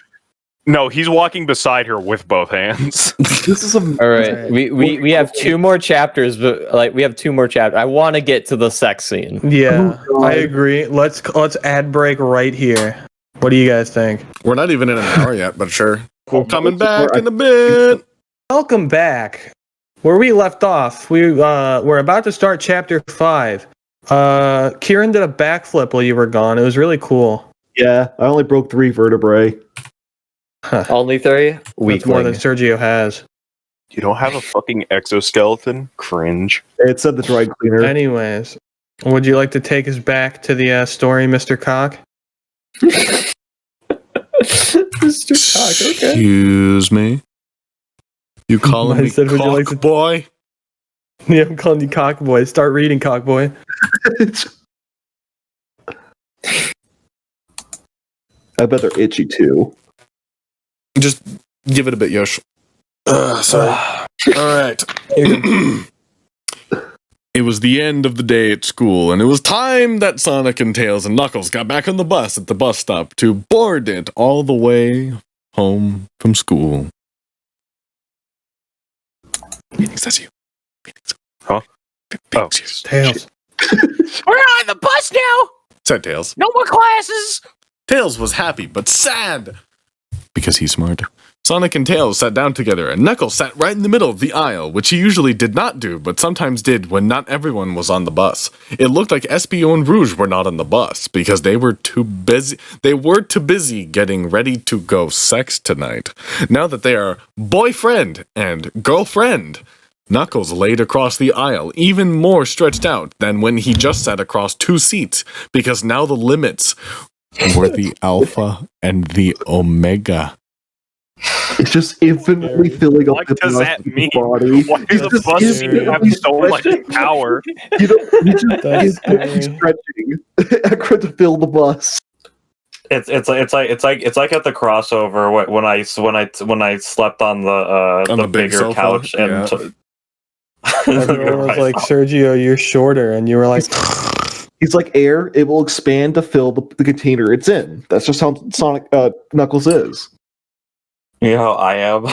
No, he's walking beside her with both hands. This is a All right, we have 2 more chapters, but we have 2 more chapters. I want to get to the sex scene. Yeah, Oh, God. I agree. Let's ad break right here. What do you guys think? We're not even in an hour yet, but sure. We're coming back in a bit. Welcome back. Where we left off, we're about to start chapter 5. Kieran did a backflip while you were gone. It was really cool. Yeah, I only broke 3 vertebrae. Only 3? That's more than Weakling. Sergio has. You don't have a fucking exoskeleton? Cringe. It said the dry cleaner. Anyways, would you like to take us back to the story, Mr. Cock? Mr. Cock, okay. Excuse me. You calling I me said, would you like to- cock boy? Yeah, I'm calling you Cockboy. Start reading, Cockboy. I bet they're itchy too. Just give it a bit, Yosh. Sorry. All right. It was the end of the day at school, and it was time that Sonic and Tails and Knuckles got back on the bus at the bus stop to board it all the way home from school. Phoenix, that's you. Phoenix. Huh? Phoenix, Tails. We're on the bus now. Said Tails. No more classes. Tails was happy but sad because he's smart. Sonic and Tails sat down together, and Knuckles sat right in the middle of the aisle, which he usually did not do, but sometimes did when not everyone was on the bus. It looked like Espio and Rouge were not on the bus, because they were too busy getting ready to go sex tonight. Now that they are boyfriend and girlfriend, Knuckles laid across the aisle, even more stretched out than when he just sat across 2 seats, because now the limits were the Alpha and the Omega. It's just infinitely filling up What the does that mean? body. Why does the bus seem to have so much power? You just stretching to fill the bus. It's like at the crossover when I slept on the big bigger sofa? couch and Everyone was like, Sergio, you're shorter. And you were like, He's like air, it will expand to fill the container it's in. That's just how Sonic Knuckles is. you know how I am.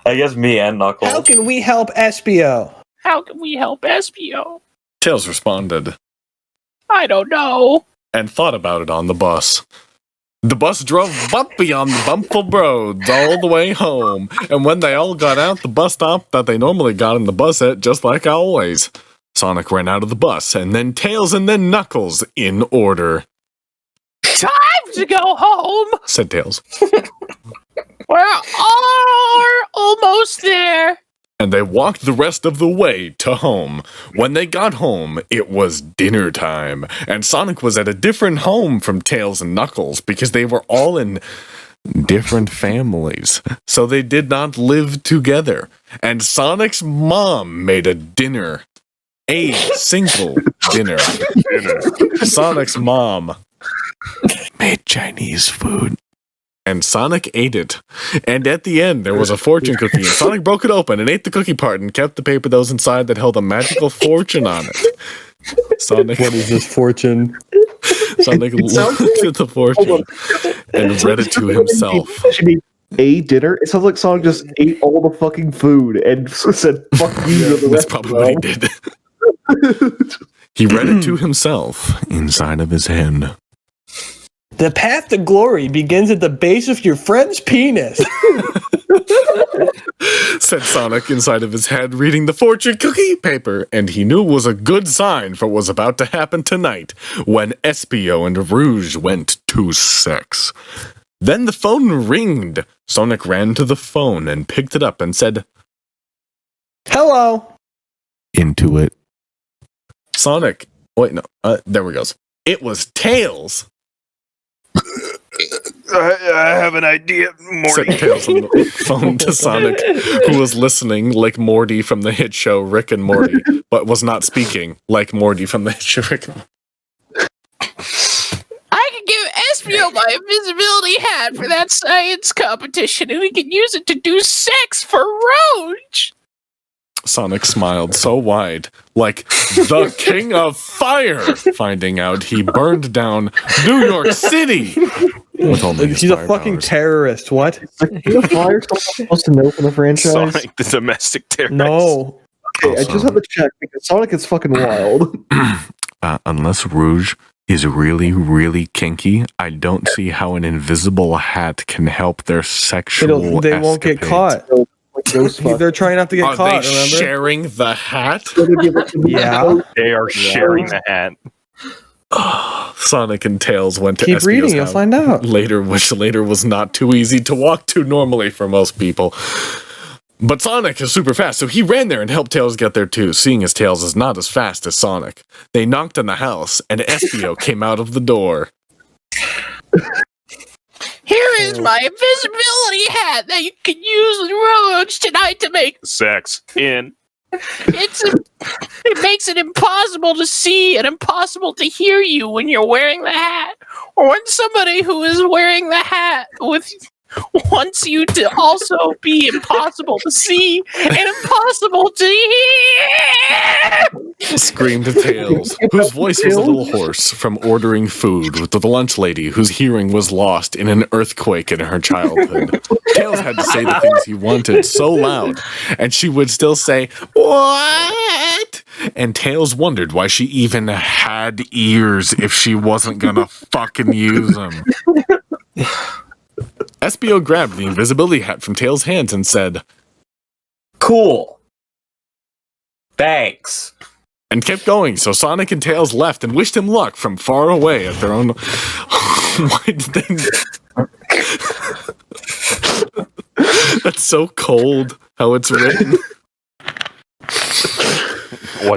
I guess me and Knuckles. how can we help Espio? How can we help Espio? Tails responded, I don't know. and thought about it on the bus. The bus drove bumpy on the bumpful roads all the way home, and when they all got out the bus stop that they normally got in the bus at, just like always, Sonic ran out of the bus, and then Tails and then Knuckles in order. Time to go home. Said Tails. We're almost there. And they walked the rest of the way to home. When they got home, it was dinner time, and Sonic was at a different home from Tails and Knuckles because they were all in different families, so they did not live together. And Sonic's mom made a dinner. A single dinner. Sonic's mom made Chinese food. And Sonic ate it. And at the end, there was a fortune cookie. And Sonic broke it open and ate the cookie part and kept the paper that was inside that held a magical fortune on it. Sonic, What is this fortune? Sonic looked at the fortune and read it to himself. She made a dinner. It sounds like Sonic just ate all the fucking food and said, fuck you to the That's rest probably what he did. He read it to himself inside of his head. The path to glory begins at the base of your friend's penis. Said Sonic inside of his head, reading the fortune cookie paper, and he knew it was a good sign for what was about to happen tonight when Espio and Rouge went to sex. Then the phone ringed. Sonic ran to the phone and picked it up and said, Hello. into it. Sonic, wait, no, there we go. It was Tails. I have an idea, Morty. Said Tails on the phone to Sonic, who was listening like Morty from the hit show Rick and Morty, but was not speaking like Morty from the hit show Rick and Morty. I can give Espio my invisibility hat for that science competition, and we can use it to do sex for Roach. Sonic smiled so wide, like the King of Fire, finding out he burned down New York City. With only his He's a fire fucking powers. terrorist. What? The fire supposed to know from the franchise. Sonic the domestic terrorist. No. Okay, I just have to check because Sonic is fucking wild. Unless Rouge is really, really kinky, I don't see how an invisible hat can help their sexual They won't get escapades. caught. They're trying not to get Are caught, they remember? sharing the hat? Yeah. They are sharing the hat. Sonic and Tails went to Keep Espio's reading, you'll house find out. later, which later was not too easy to walk to normally for most people. But Sonic is super fast, so he ran there and helped Tails get there too, seeing as Tails is not as fast as Sonic. They knocked on the house, and Espio came out of the door. Here is my invisibility hat that you can use with Roach tonight to make Sex in. it makes it impossible to see and impossible to hear you when you're wearing the hat, or when somebody who is wearing the hat wants you to also be impossible to see and impossible to hear. Screamed Tails, whose voice was a little hoarse from ordering food with the lunch lady whose hearing was lost in an earthquake in her childhood. Tails had to say the things he wanted so loud, and she would still say, "What?" And Tails wondered why she even had ears if she wasn't gonna fucking use them. Espio grabbed the invisibility hat from Tails' hands and said, Cool. Thanks. and kept going, so Sonic and Tails left and wished him luck from far away at their own... Why did they... That's so cold, how it's written.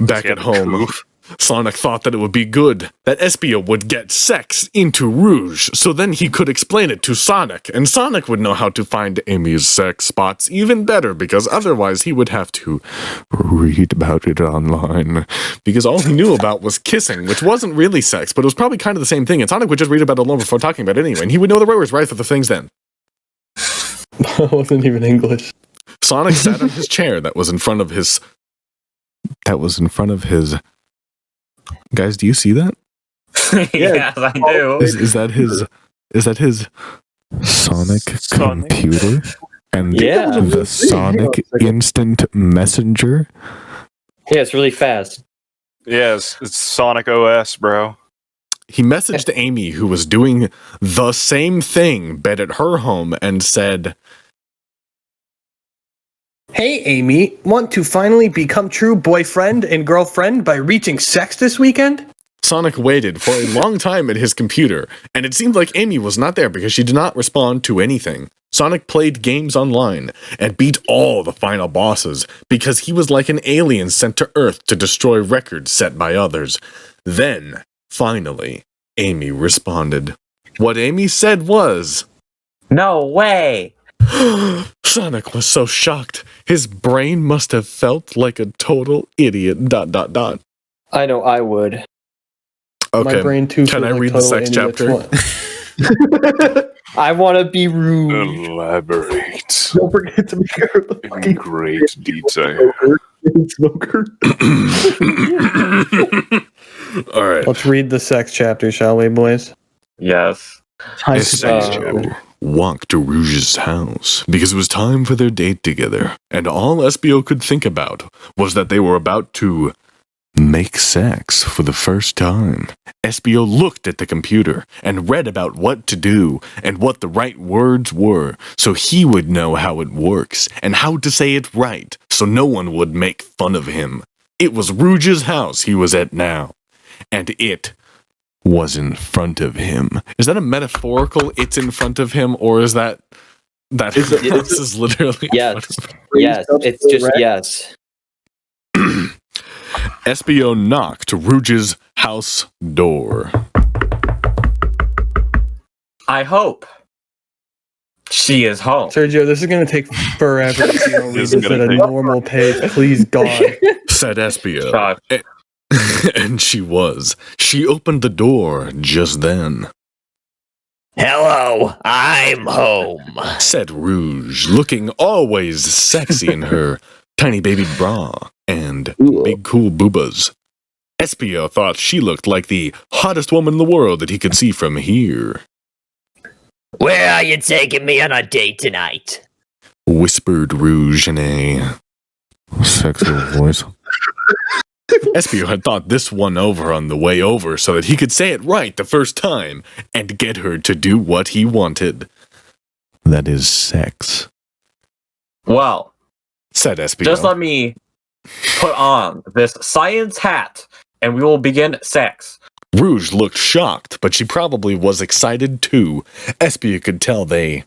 Back at home, Sonic thought that it would be good that Espio would get sex into Rouge, so then he could explain it to Sonic, and Sonic would know how to find Amy's sex spots even better, because otherwise he would have to read about it online. Because all he knew about was kissing, which wasn't really sex, but it was probably kind of the same thing, and Sonic would just read about it alone before talking about it anyway, and he would know the words right for the things then. That wasn't even English. Sonic sat on his chair that was in front of his... Guys, do you see that? Yes, I do. Is that his Sonic computer? And the Sonic Instant Messenger? Yeah, it's really fast. Yes, it's Sonic OS, bro. He messaged Amy, who was doing the same thing, but at her home, and said, Hey, Amy, want to finally become true boyfriend and girlfriend by reaching sex this weekend? Sonic waited for a long time at his computer, and it seemed like Amy was not there because she did not respond to anything. Sonic played games online and beat all the final bosses because he was like an alien sent to Earth to destroy records set by others. Then, finally, Amy responded. What Amy said was, No way. Sonic was so shocked. His brain must have felt like a total idiot. ... I know I would. Okay, My brain too. can I feels read like the sex total chapter? I want to be rude. Elaborate Don't forget to make her the in fucking great detail. smoker. All right. Let's read the sex chapter, shall we, boys? Yes. Espio walked to Rouge's house because it was time for their date together, and all Espio could think about was that they were about to make sex for the first time. Espio looked at the computer and read about what to do and what the right words were so he would know how it works and how to say it right so no one would make fun of him. It was Rouge's house he was at now, and it was in front of him. Is that a metaphorical it's in front of him, or is that house is literally in front of him? Yes, it's just yes. Espio knocked Rouge's house door. I hope she is home. Sergio, this is going to take forever if you don't read This this is at gonna a take- normal pace. Please, God. Said Espio. God. And she was. She opened the door just then. Hello, I'm home. Said Rouge, looking always sexy in her tiny baby bra and big cool boobas. Espio thought she looked like the hottest woman in the world that he could see from here. Where are you taking me on a date tonight? Whispered Rouge in a sexy voice. Espio had thought this one over on the way over so that he could say it right the first time and get her to do what he wanted. That is sex, Well, said Espio. just let me put on this science hat and we will begin sex. Rouge looked shocked, but she probably was excited too. Espio could tell they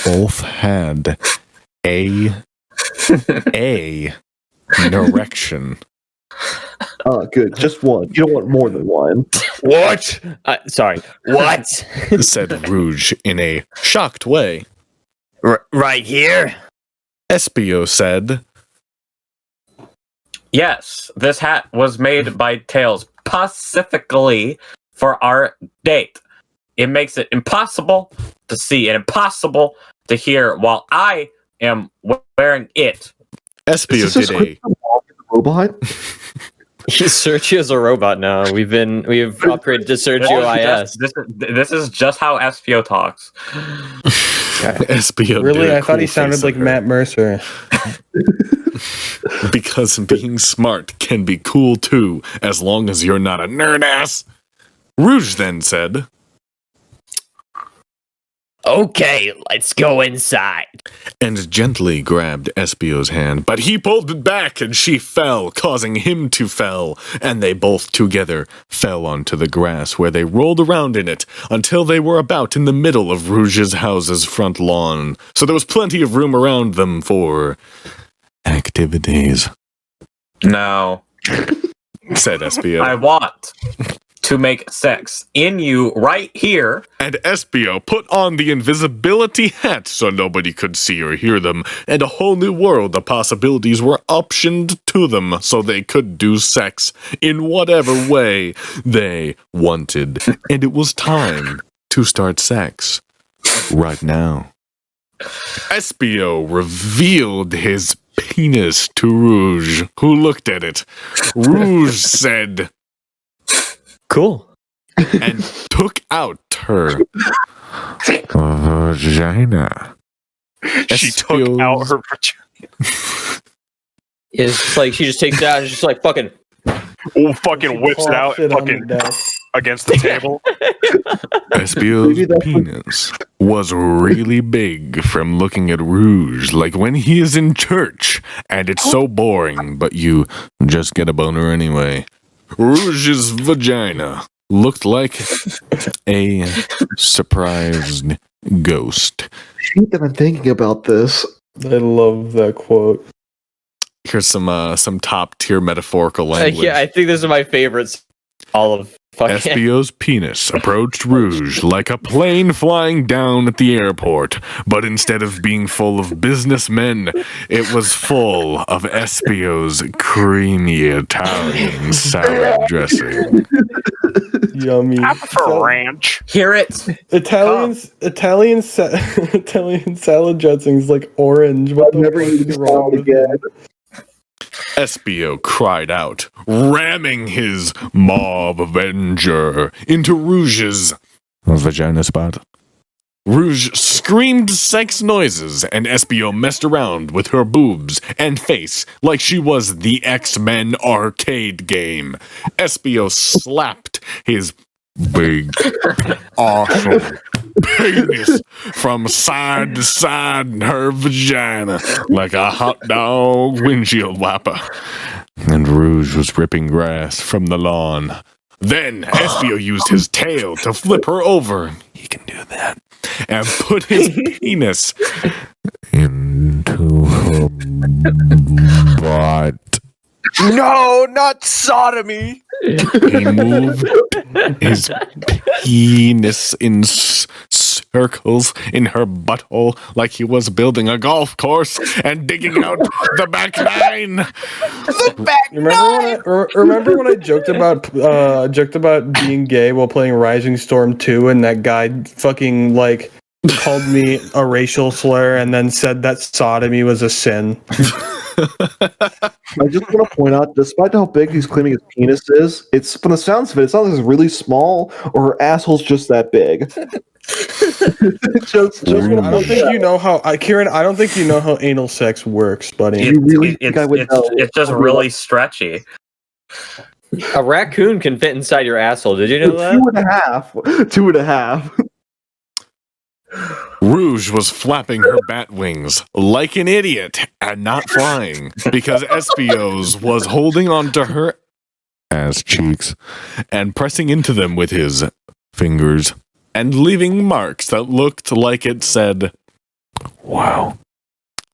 both had a erection. Oh, good. Just one. You don't want more than one. What? Sorry. What? Said Rouge in a shocked way. Right here? Espio said, Yes, this hat was made by Tails specifically for our date. It makes it impossible to see and impossible to hear while I am wearing it. Espio did a Robot? Sergio's a robot now. We've upgraded to Sergio IS. This is just how Espio talks. Espio did Really? a I thought he cool sounded face like at her. Matt Mercer. Because being smart can be cool too, as long as you're not a nerd ass. Rouge then said, Okay, let's go inside. And gently grabbed Espio's hand, but he pulled it back and she fell, causing him to fall, and they both together fell onto the grass where they rolled around in it until they were about in the middle of Rouge's house's front lawn, so there was plenty of room around them for activities, No. said Espio. I want to make sex in you right here. And Espio put on the invisibility hat so nobody could see or hear them, and a whole new world of possibilities were optioned to them so they could do sex in whatever way they wanted. And it was time to start sex. Right now. Espio revealed his penis to Rouge, who looked at it. Rouge said, Cool. and took out her vagina. She took out her It's like she just takes it out and just like fucking. fucking whips it out Shit on the fucking desk. against the table. Espio's penis was really big from looking at Rouge, like when he is in church, and it's so boring, but you just get a boner anyway. Rouge's vagina looked like a surprised ghost. Shit that I'm thinking about this. I love that quote. Here's some top tier metaphorical language. Yeah, I think this is my favorites. All of fucking. Espio's penis approached Rouge like a plane flying down at the airport, but instead of being full of businessmen, it was full of Espio's creamy Italian salad dressing. Yummy. I prefer ranch. Hear it. Italian salad dressing's like orange. What the Never fuck used is wrong with again. Espio cried out, ramming his Mob Avenger into Rouge's vagina spot. Rouge screamed sex noises, and Espio messed around with her boobs and face like she was the X-Men arcade game. Espio slapped his big, awesome penis from side to side in her vagina like a hot dog windshield wiper. And Rouge was ripping grass from the lawn. Then Espio used his tail to flip her over. He can do that. And put his penis into her butt. No, not sodomy. He moved his penis in circles in her butthole like he was building a golf course and digging out the back nine. Remember when I joked about being gay while playing Rising Storm 2 and that guy fucking like called me a racial slur and then said that sodomy was a sin? I just want to point out, despite how big he's claiming his penis is, it's from the sounds of it, it's not like it's really small or her asshole's just that big. I don't think you know how, Kieran. I don't think you know how anal sex works, buddy. You really think I would know? It's just really stretchy. A raccoon can fit inside your asshole. Did you know that? 2.5. Rouge was flapping her bat wings like an idiot and not flying because Espio's was holding onto her ass cheeks and pressing into them with his fingers and leaving marks that looked like it said, "Wow,"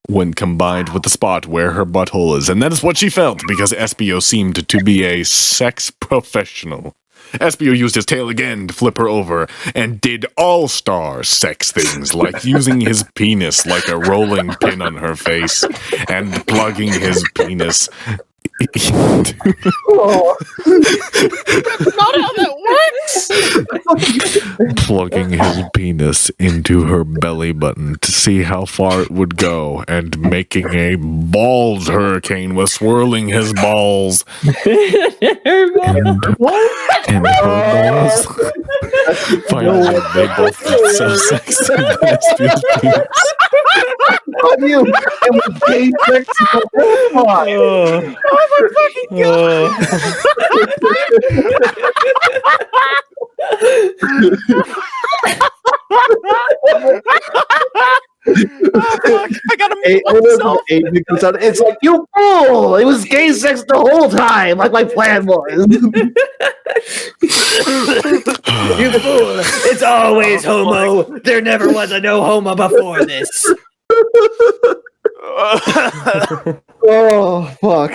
when combined with the spot where her butthole is. And that is what she felt because Espio seemed to be a sex professional. Espio used his tail again to flip her over and did all-star sex things like using his penis like a rolling pin on her face and plugging his penis That's not how that works. plugging his penis into her belly button to see how far it would go and making a balls hurricane with swirling his balls and her balls. Finally, they both felt so sexy in Espio's penis. You, it was gay sex. Oh my fucking god! Fuck, I gotta Eight, mute myself. it's like, you fool! It was gay sex the whole time, like my plan was. You fool! It's always homo. There never was a no homo before this. Oh, fuck.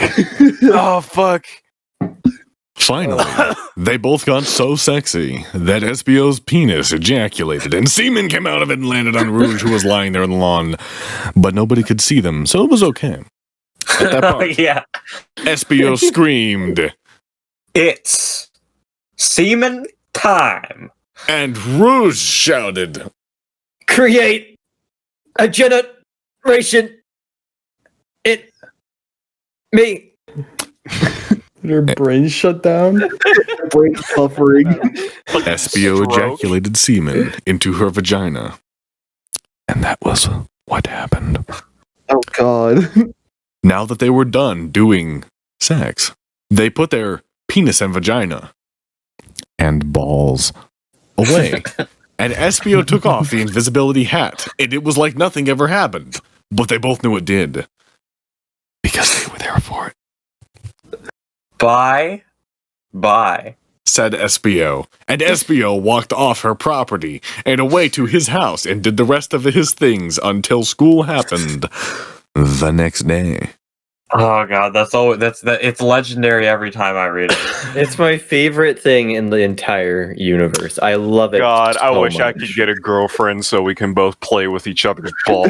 Oh, fuck. Finally, they both got so sexy that SBO's penis ejaculated and semen came out of it and landed on Rouge, who was lying there on the lawn. But nobody could see them, so it was okay. At that point, Yeah. SBO screamed, It's semen time. and Rouge shouted, Create a generation. It me. Their brains shut down. Brain suffering. SBO Stroke. ejaculated semen into her vagina. And that was what happened. Oh, God. Now that they were done doing sex, they put their penis and vagina and balls away. And SBO took off the invisibility hat, and it was like nothing ever happened. But they both knew it did. Because they were there for it, Bye. said SBO. And SBO walked off her property and away to his house and did the rest of his things until school happened the next day. Oh god, it's legendary every time I read it. It's my favorite thing in the entire universe. I love it. God, I so wish I much. could get a girlfriend so we can both play with each other's balls.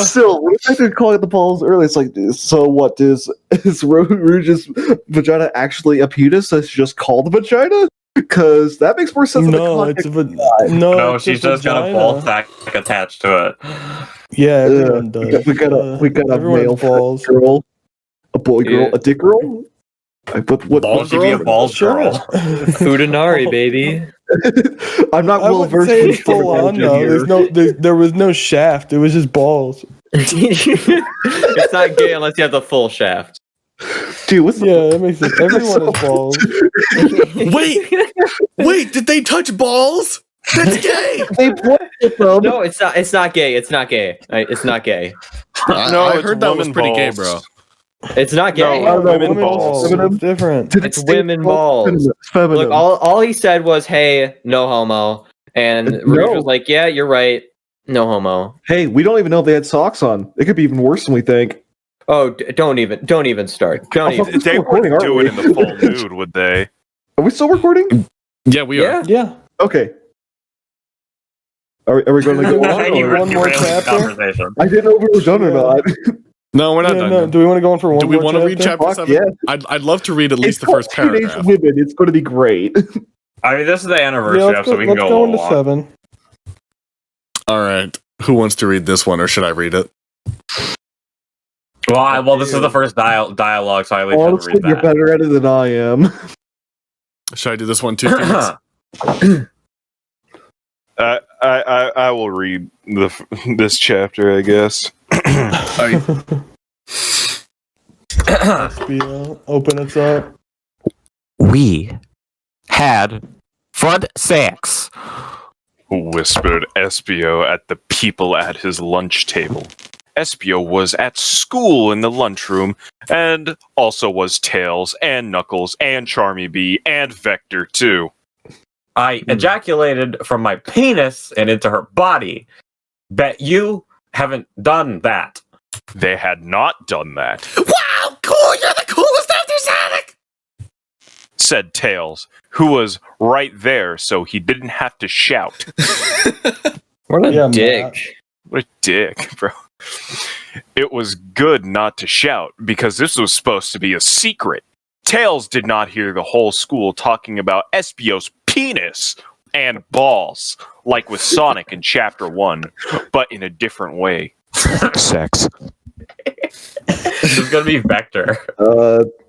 Still, what if I could call it the balls earlier? It's like, so what, is Rouge's vagina actually a penis that's just called vagina? Because that makes more sense. No, in the it's context. No, it's she's just got a vagina. ball sack attached to it. Yeah, everyone does. We got a Everyone male has balls. girl, a boy girl, Yeah. a dick girl. But what? Balls should be a balls Sure. girl. Fudanari, baby. I'm not I well wouldn't versed say in it's full on terminology though. here. There was no shaft. It was just balls. It's not gay unless you have the full shaft. Dude, what's the Yeah, that makes sense. Everyone has balls. Wait, did they touch balls? That's gay! they point at them? No, it's not. It's not gay. It's not gay. It's not gay. No, I it's heard that was women pretty gay, balls. bro. It's not gay. No, I don't know, women women's balls. It's different. Did it It's say women balls. Feminine. Look, all he said was, "Hey, no homo," and No. Rouge was like, "Yeah, you're right, no homo." Hey, we don't even know if they had socks on. It could be even worse than we think. Oh, don't even start. Don't Oh, even. They recording, wouldn't aren't do we? it in the full nude, would they? Are we still recording? Yeah, we are. Yeah. Yeah. Okay. Are we going to go Why on? you Or? one more Derailing the chapter? conversation. I didn't know if we were done or not. No, we're not Yeah, done. no, yet. do we want to go on for one Do we more want to read chapter Fuck 7? yeah. I'd love to read at least the It's first called Teenage paragraph. Women. It's going to be great. I mean, this is the anniversary Yeah, let's episode, we can let's go go a into little long. 7. All right. Who wants to read this one, or should I read it? Well, this is the first dialogue, so I at least have to Honestly, read you're that. better at it than I am. Should I do this one too? Felix? I will read this chapter, I guess. SBO, open it up. We had fun sex. Whispered Espio at the people at his lunch table. Espio was at school in the lunchroom, and also was Tails, and Knuckles, and Charmy Bee, and Vector, too. I ejaculated from my penis and into her body. Bet you haven't done that. They had not done that, Wow, cool! You're the coolest after Sonic! said Tails, who was right there, so he didn't have to shout. What a Yeah, dick. Matt. What a dick, bro. It was good not to shout, because this was supposed to be a secret. Tails did not hear the whole school talking about Espio's penis and balls, like with Sonic in Chapter 1, but in a different way. Sex. This is gonna be Vector.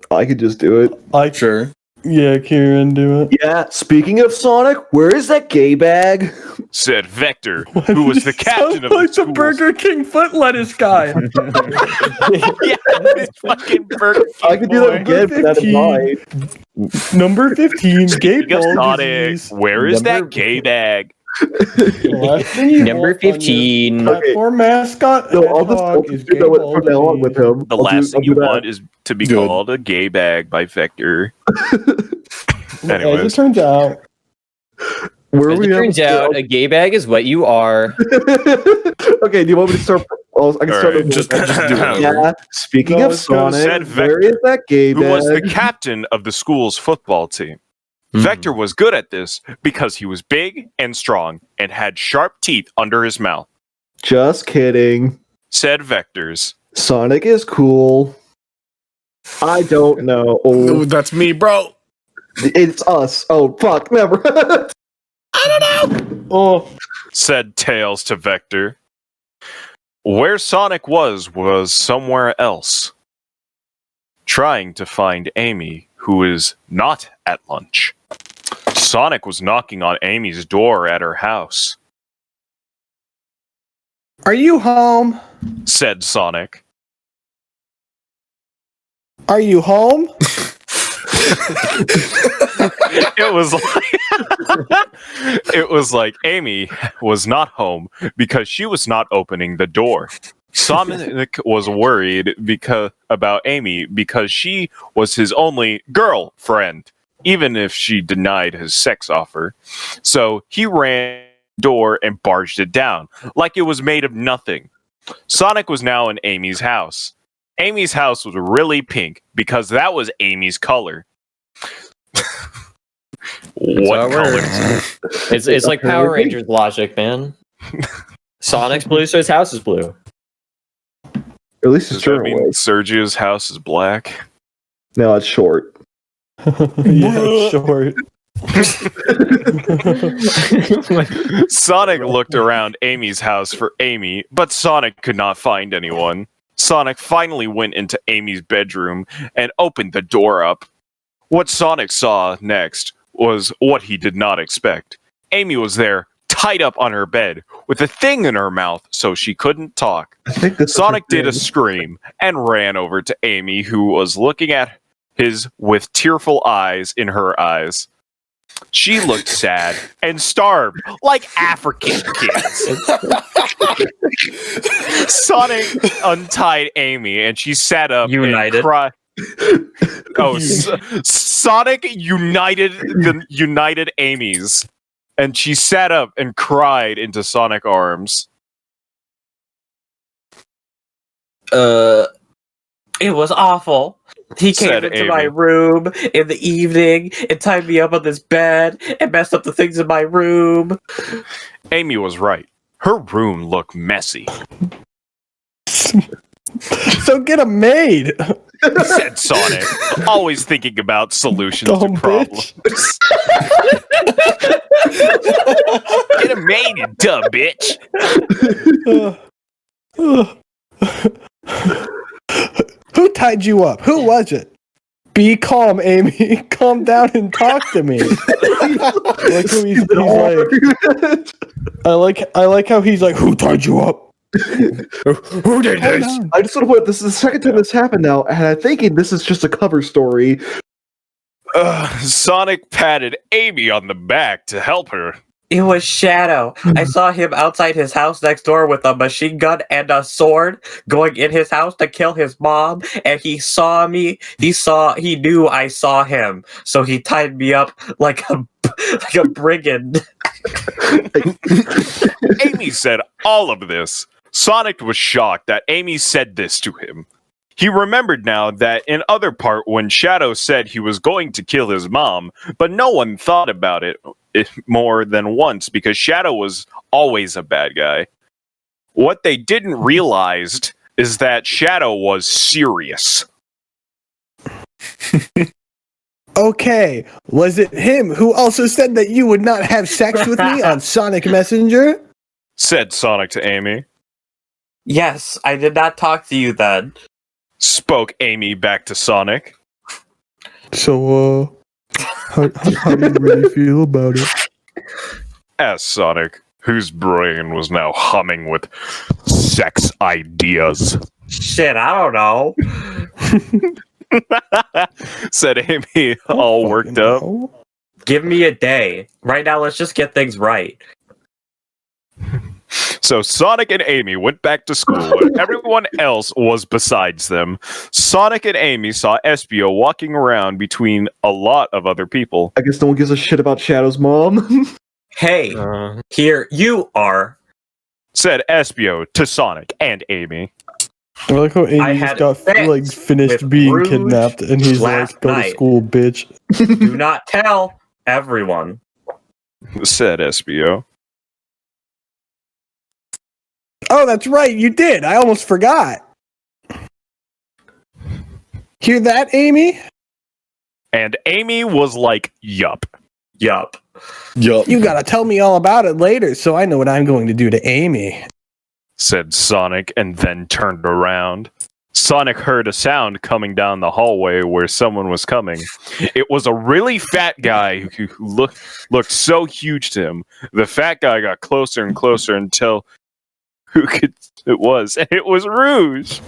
I could just do it. I Sure. Yeah, Kieran, do it. Yeah, speaking of Sonic, where is that gay bag? Said Vector, who was the captain of like the the school's Burger King foot lettuce guy. yeah, this fucking Burger King I could do that boy. again, but that in 15. Number 15, gay Speaking of ball Sonic, disease. where is Number- that gay bag? Last thing you Number want on your 15. Platform mascot No, I'll hedgehog is just do gay that ball from now on disease. with him. The I'll last thing do you that. want is to be Good. called a gay bag by Vector. As it Anyways, turns out, Where As are it we turns out, a gay bag is what you are. Okay, do you want me to start? I can start. Alright, over. just do it. Yeah. Speaking No, of it's gonna said Sonic, Vector, where is that gay who bag? was the captain of the school's football team. Vector was good at this because he was big and strong and had sharp teeth under his mouth. Just kidding. Said Vectors. Sonic is cool. I don't know. Oh, that's me, bro. It's us. Oh fuck, never. oh, Said Tails to Vector. Where Sonic was somewhere else. Trying to find Amy, who is not at lunch. Sonic was knocking on Amy's door at her house. are you home? Said Sonic. Are you home? It was like it was like Amy was not home because she was not opening the door. Sonic was worried about Amy because she was his only girlfriend, even if she denied his sex offer. So he ran the door and barged it down like it was made of nothing. Sonic was now in Amy's house. Amy's house was really pink because that was Amy's color. What how it color? It's like Power Rangers logic, man. Sonic's blue, so his house is blue. At least it's Does that turn mean away. Sergio's house is black? No, it's short. Yeah, short. Sonic looked around Amy's house for Amy, but Sonic could not find anyone. Sonic finally went into Amy's bedroom and opened the door up. What Sonic saw next was what he did not expect. Amy was there, tied up on her bed, with a thing in her mouth so she couldn't talk. I think this Sonic is her did a thing. scream and ran over to Amy, who was looking at his with tearful eyes in her eyes. She looked sad and starved like African kids. Sonic untied Amy and she sat up United. and cried. Oh, Sonic united Amy's, and she sat up and cried into Sonic arms. It was awful. He came Said into my Amy. room in the evening and tied me up on this bed and messed up the things in my room. Amy was right. Her room looked messy. So get a maid. Said Sonic, always thinking about solutions Dumb to problems. Get a maid, you dumb bitch. Who tied you up? Who was it? Be calm, Amy. Calm down and talk to me. I like how he's like. I like how he's like. Who tied you up? Who did Calm this? down. I just want to point. This is the second time this happened now, and I'm thinking this is just a cover story. Sonic patted Amy on the back to help her. It was Shadow. I saw him outside his house next door with a machine gun and a sword going in his house to kill his mom, and he saw me. He knew I saw him, so he tied me up like a brigand. Amy said all of this. Sonic was shocked that Amy said this to him. He remembered now that in other part when Shadow said he was going to kill his mom, but no one thought about it more than once because Shadow was always a bad guy. What they didn't realize is that Shadow was serious. Okay, was it him who also said that you would not have sex with me on Sonic Messenger? Said Sonic to Amy. Yes, I did not talk to you then. Spoke Amy back to Sonic. So, How do you really feel about it? Asked Sonic, whose brain was now humming with sex ideas. Shit, I don't know. Said Amy, all worked up. No. Give me a day. Right now, let's just get things right. So Sonic and Amy went back to school, and everyone else was besides them. Sonic and Amy saw Espio walking around between a lot of other people. I guess no one gives a shit about Shadow's mom. Hey, here you are. Said Espio to Sonic and Amy. I like how I Amy had just got sex finished with being Rouge kidnapped, and he's last like, "Go night." to school, bitch." Do not tell everyone. Said Espio. Oh, that's right, you did. I almost forgot. Hear that, Amy? And Amy was like, yup. Yup. Yup. You gotta tell me all about it later, so I know what I'm going to do to Amy. Said Sonic, and then turned around. Sonic heard a sound coming down the hallway where someone was coming. It was a really fat guy who looked so huge to him. The fat guy got closer and closer until it was Rouge.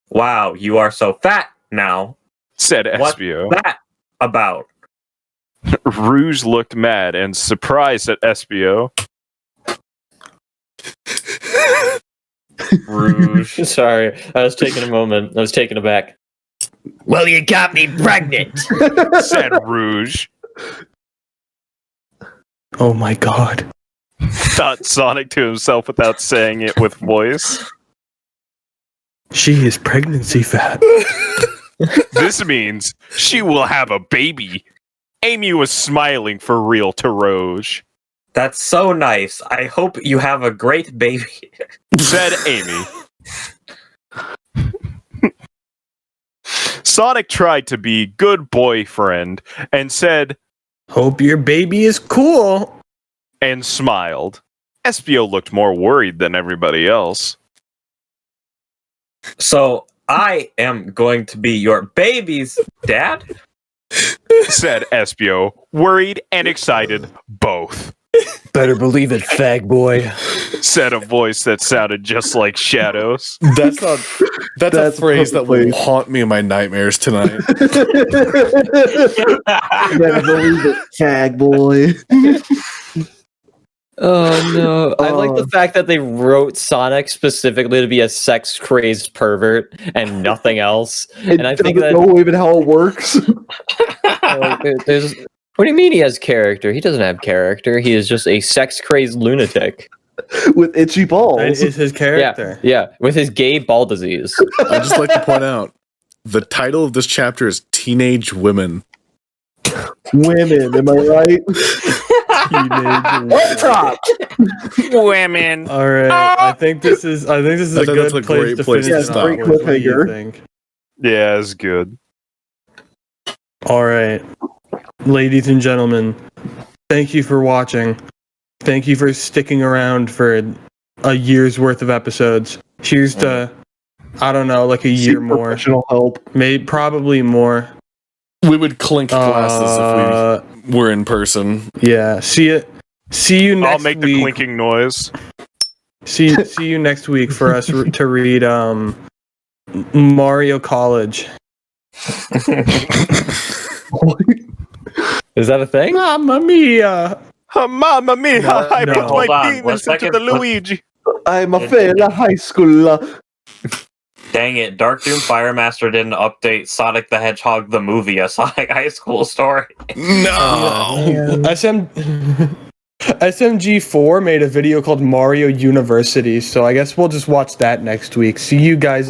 Wow, you are so fat now. Said What's Espio. that about? Rouge looked mad and surprised at Espio. Rouge. Sorry, I was taking a moment. I was taken aback. Well, you got me pregnant. Said Rouge. Oh my god. Thought Sonic to himself without saying it with voice. She is pregnancy fat. This means she will have a baby. Amy was smiling for real to Rouge. That's so nice. I hope you have a great baby. Said Amy. Sonic tried to be good boyfriend and said, Hope your baby is cool. and smiled. Espio looked more worried than everybody else. So I am going to be your baby's dad? Said Espio, worried and excited both. Better believe it, fag boy. Said a voice that sounded just like Shadow's. That's a That's phrase that will probably- haunt me in my nightmares tonight. Never believe it, tag boy. Oh no! I like the fact that they wrote Sonic specifically to be a sex-crazed pervert and nothing else. And I think that know even how it works. there's. What do you mean he has character? He doesn't have character. He is just a sex-crazed lunatic. With itchy balls. That is his character. Yeah, with his gay ball disease. I'd just like to point out the title of this chapter is Teenage Women. Women, am I right? Women. All right. I think this is a That's a good great place place to to finish stop. it. What do you Cliffhanger. think? Yeah, it's good. All right, ladies and gentlemen, thank you for watching. Thank you for sticking around for a year's worth of episodes. Here's to, I don't know, like a year Seek more, professional help. maybe probably more. We would clink glasses if we were in person. Yeah. See you next I'll make the week. clinking noise. See you next week for us to read Mario College. Is that a thing? Mamma mia! Mamma mia! No, I no. put Hold my on, penis one into second. the Luigi. I'm a fella high schooler. Dang it, Dark Doom Firemaster didn't update Sonic the Hedgehog the movie, a Sonic High School story. No. SMG4 made a video called Mario University, so I guess we'll just watch that next week. See you guys later.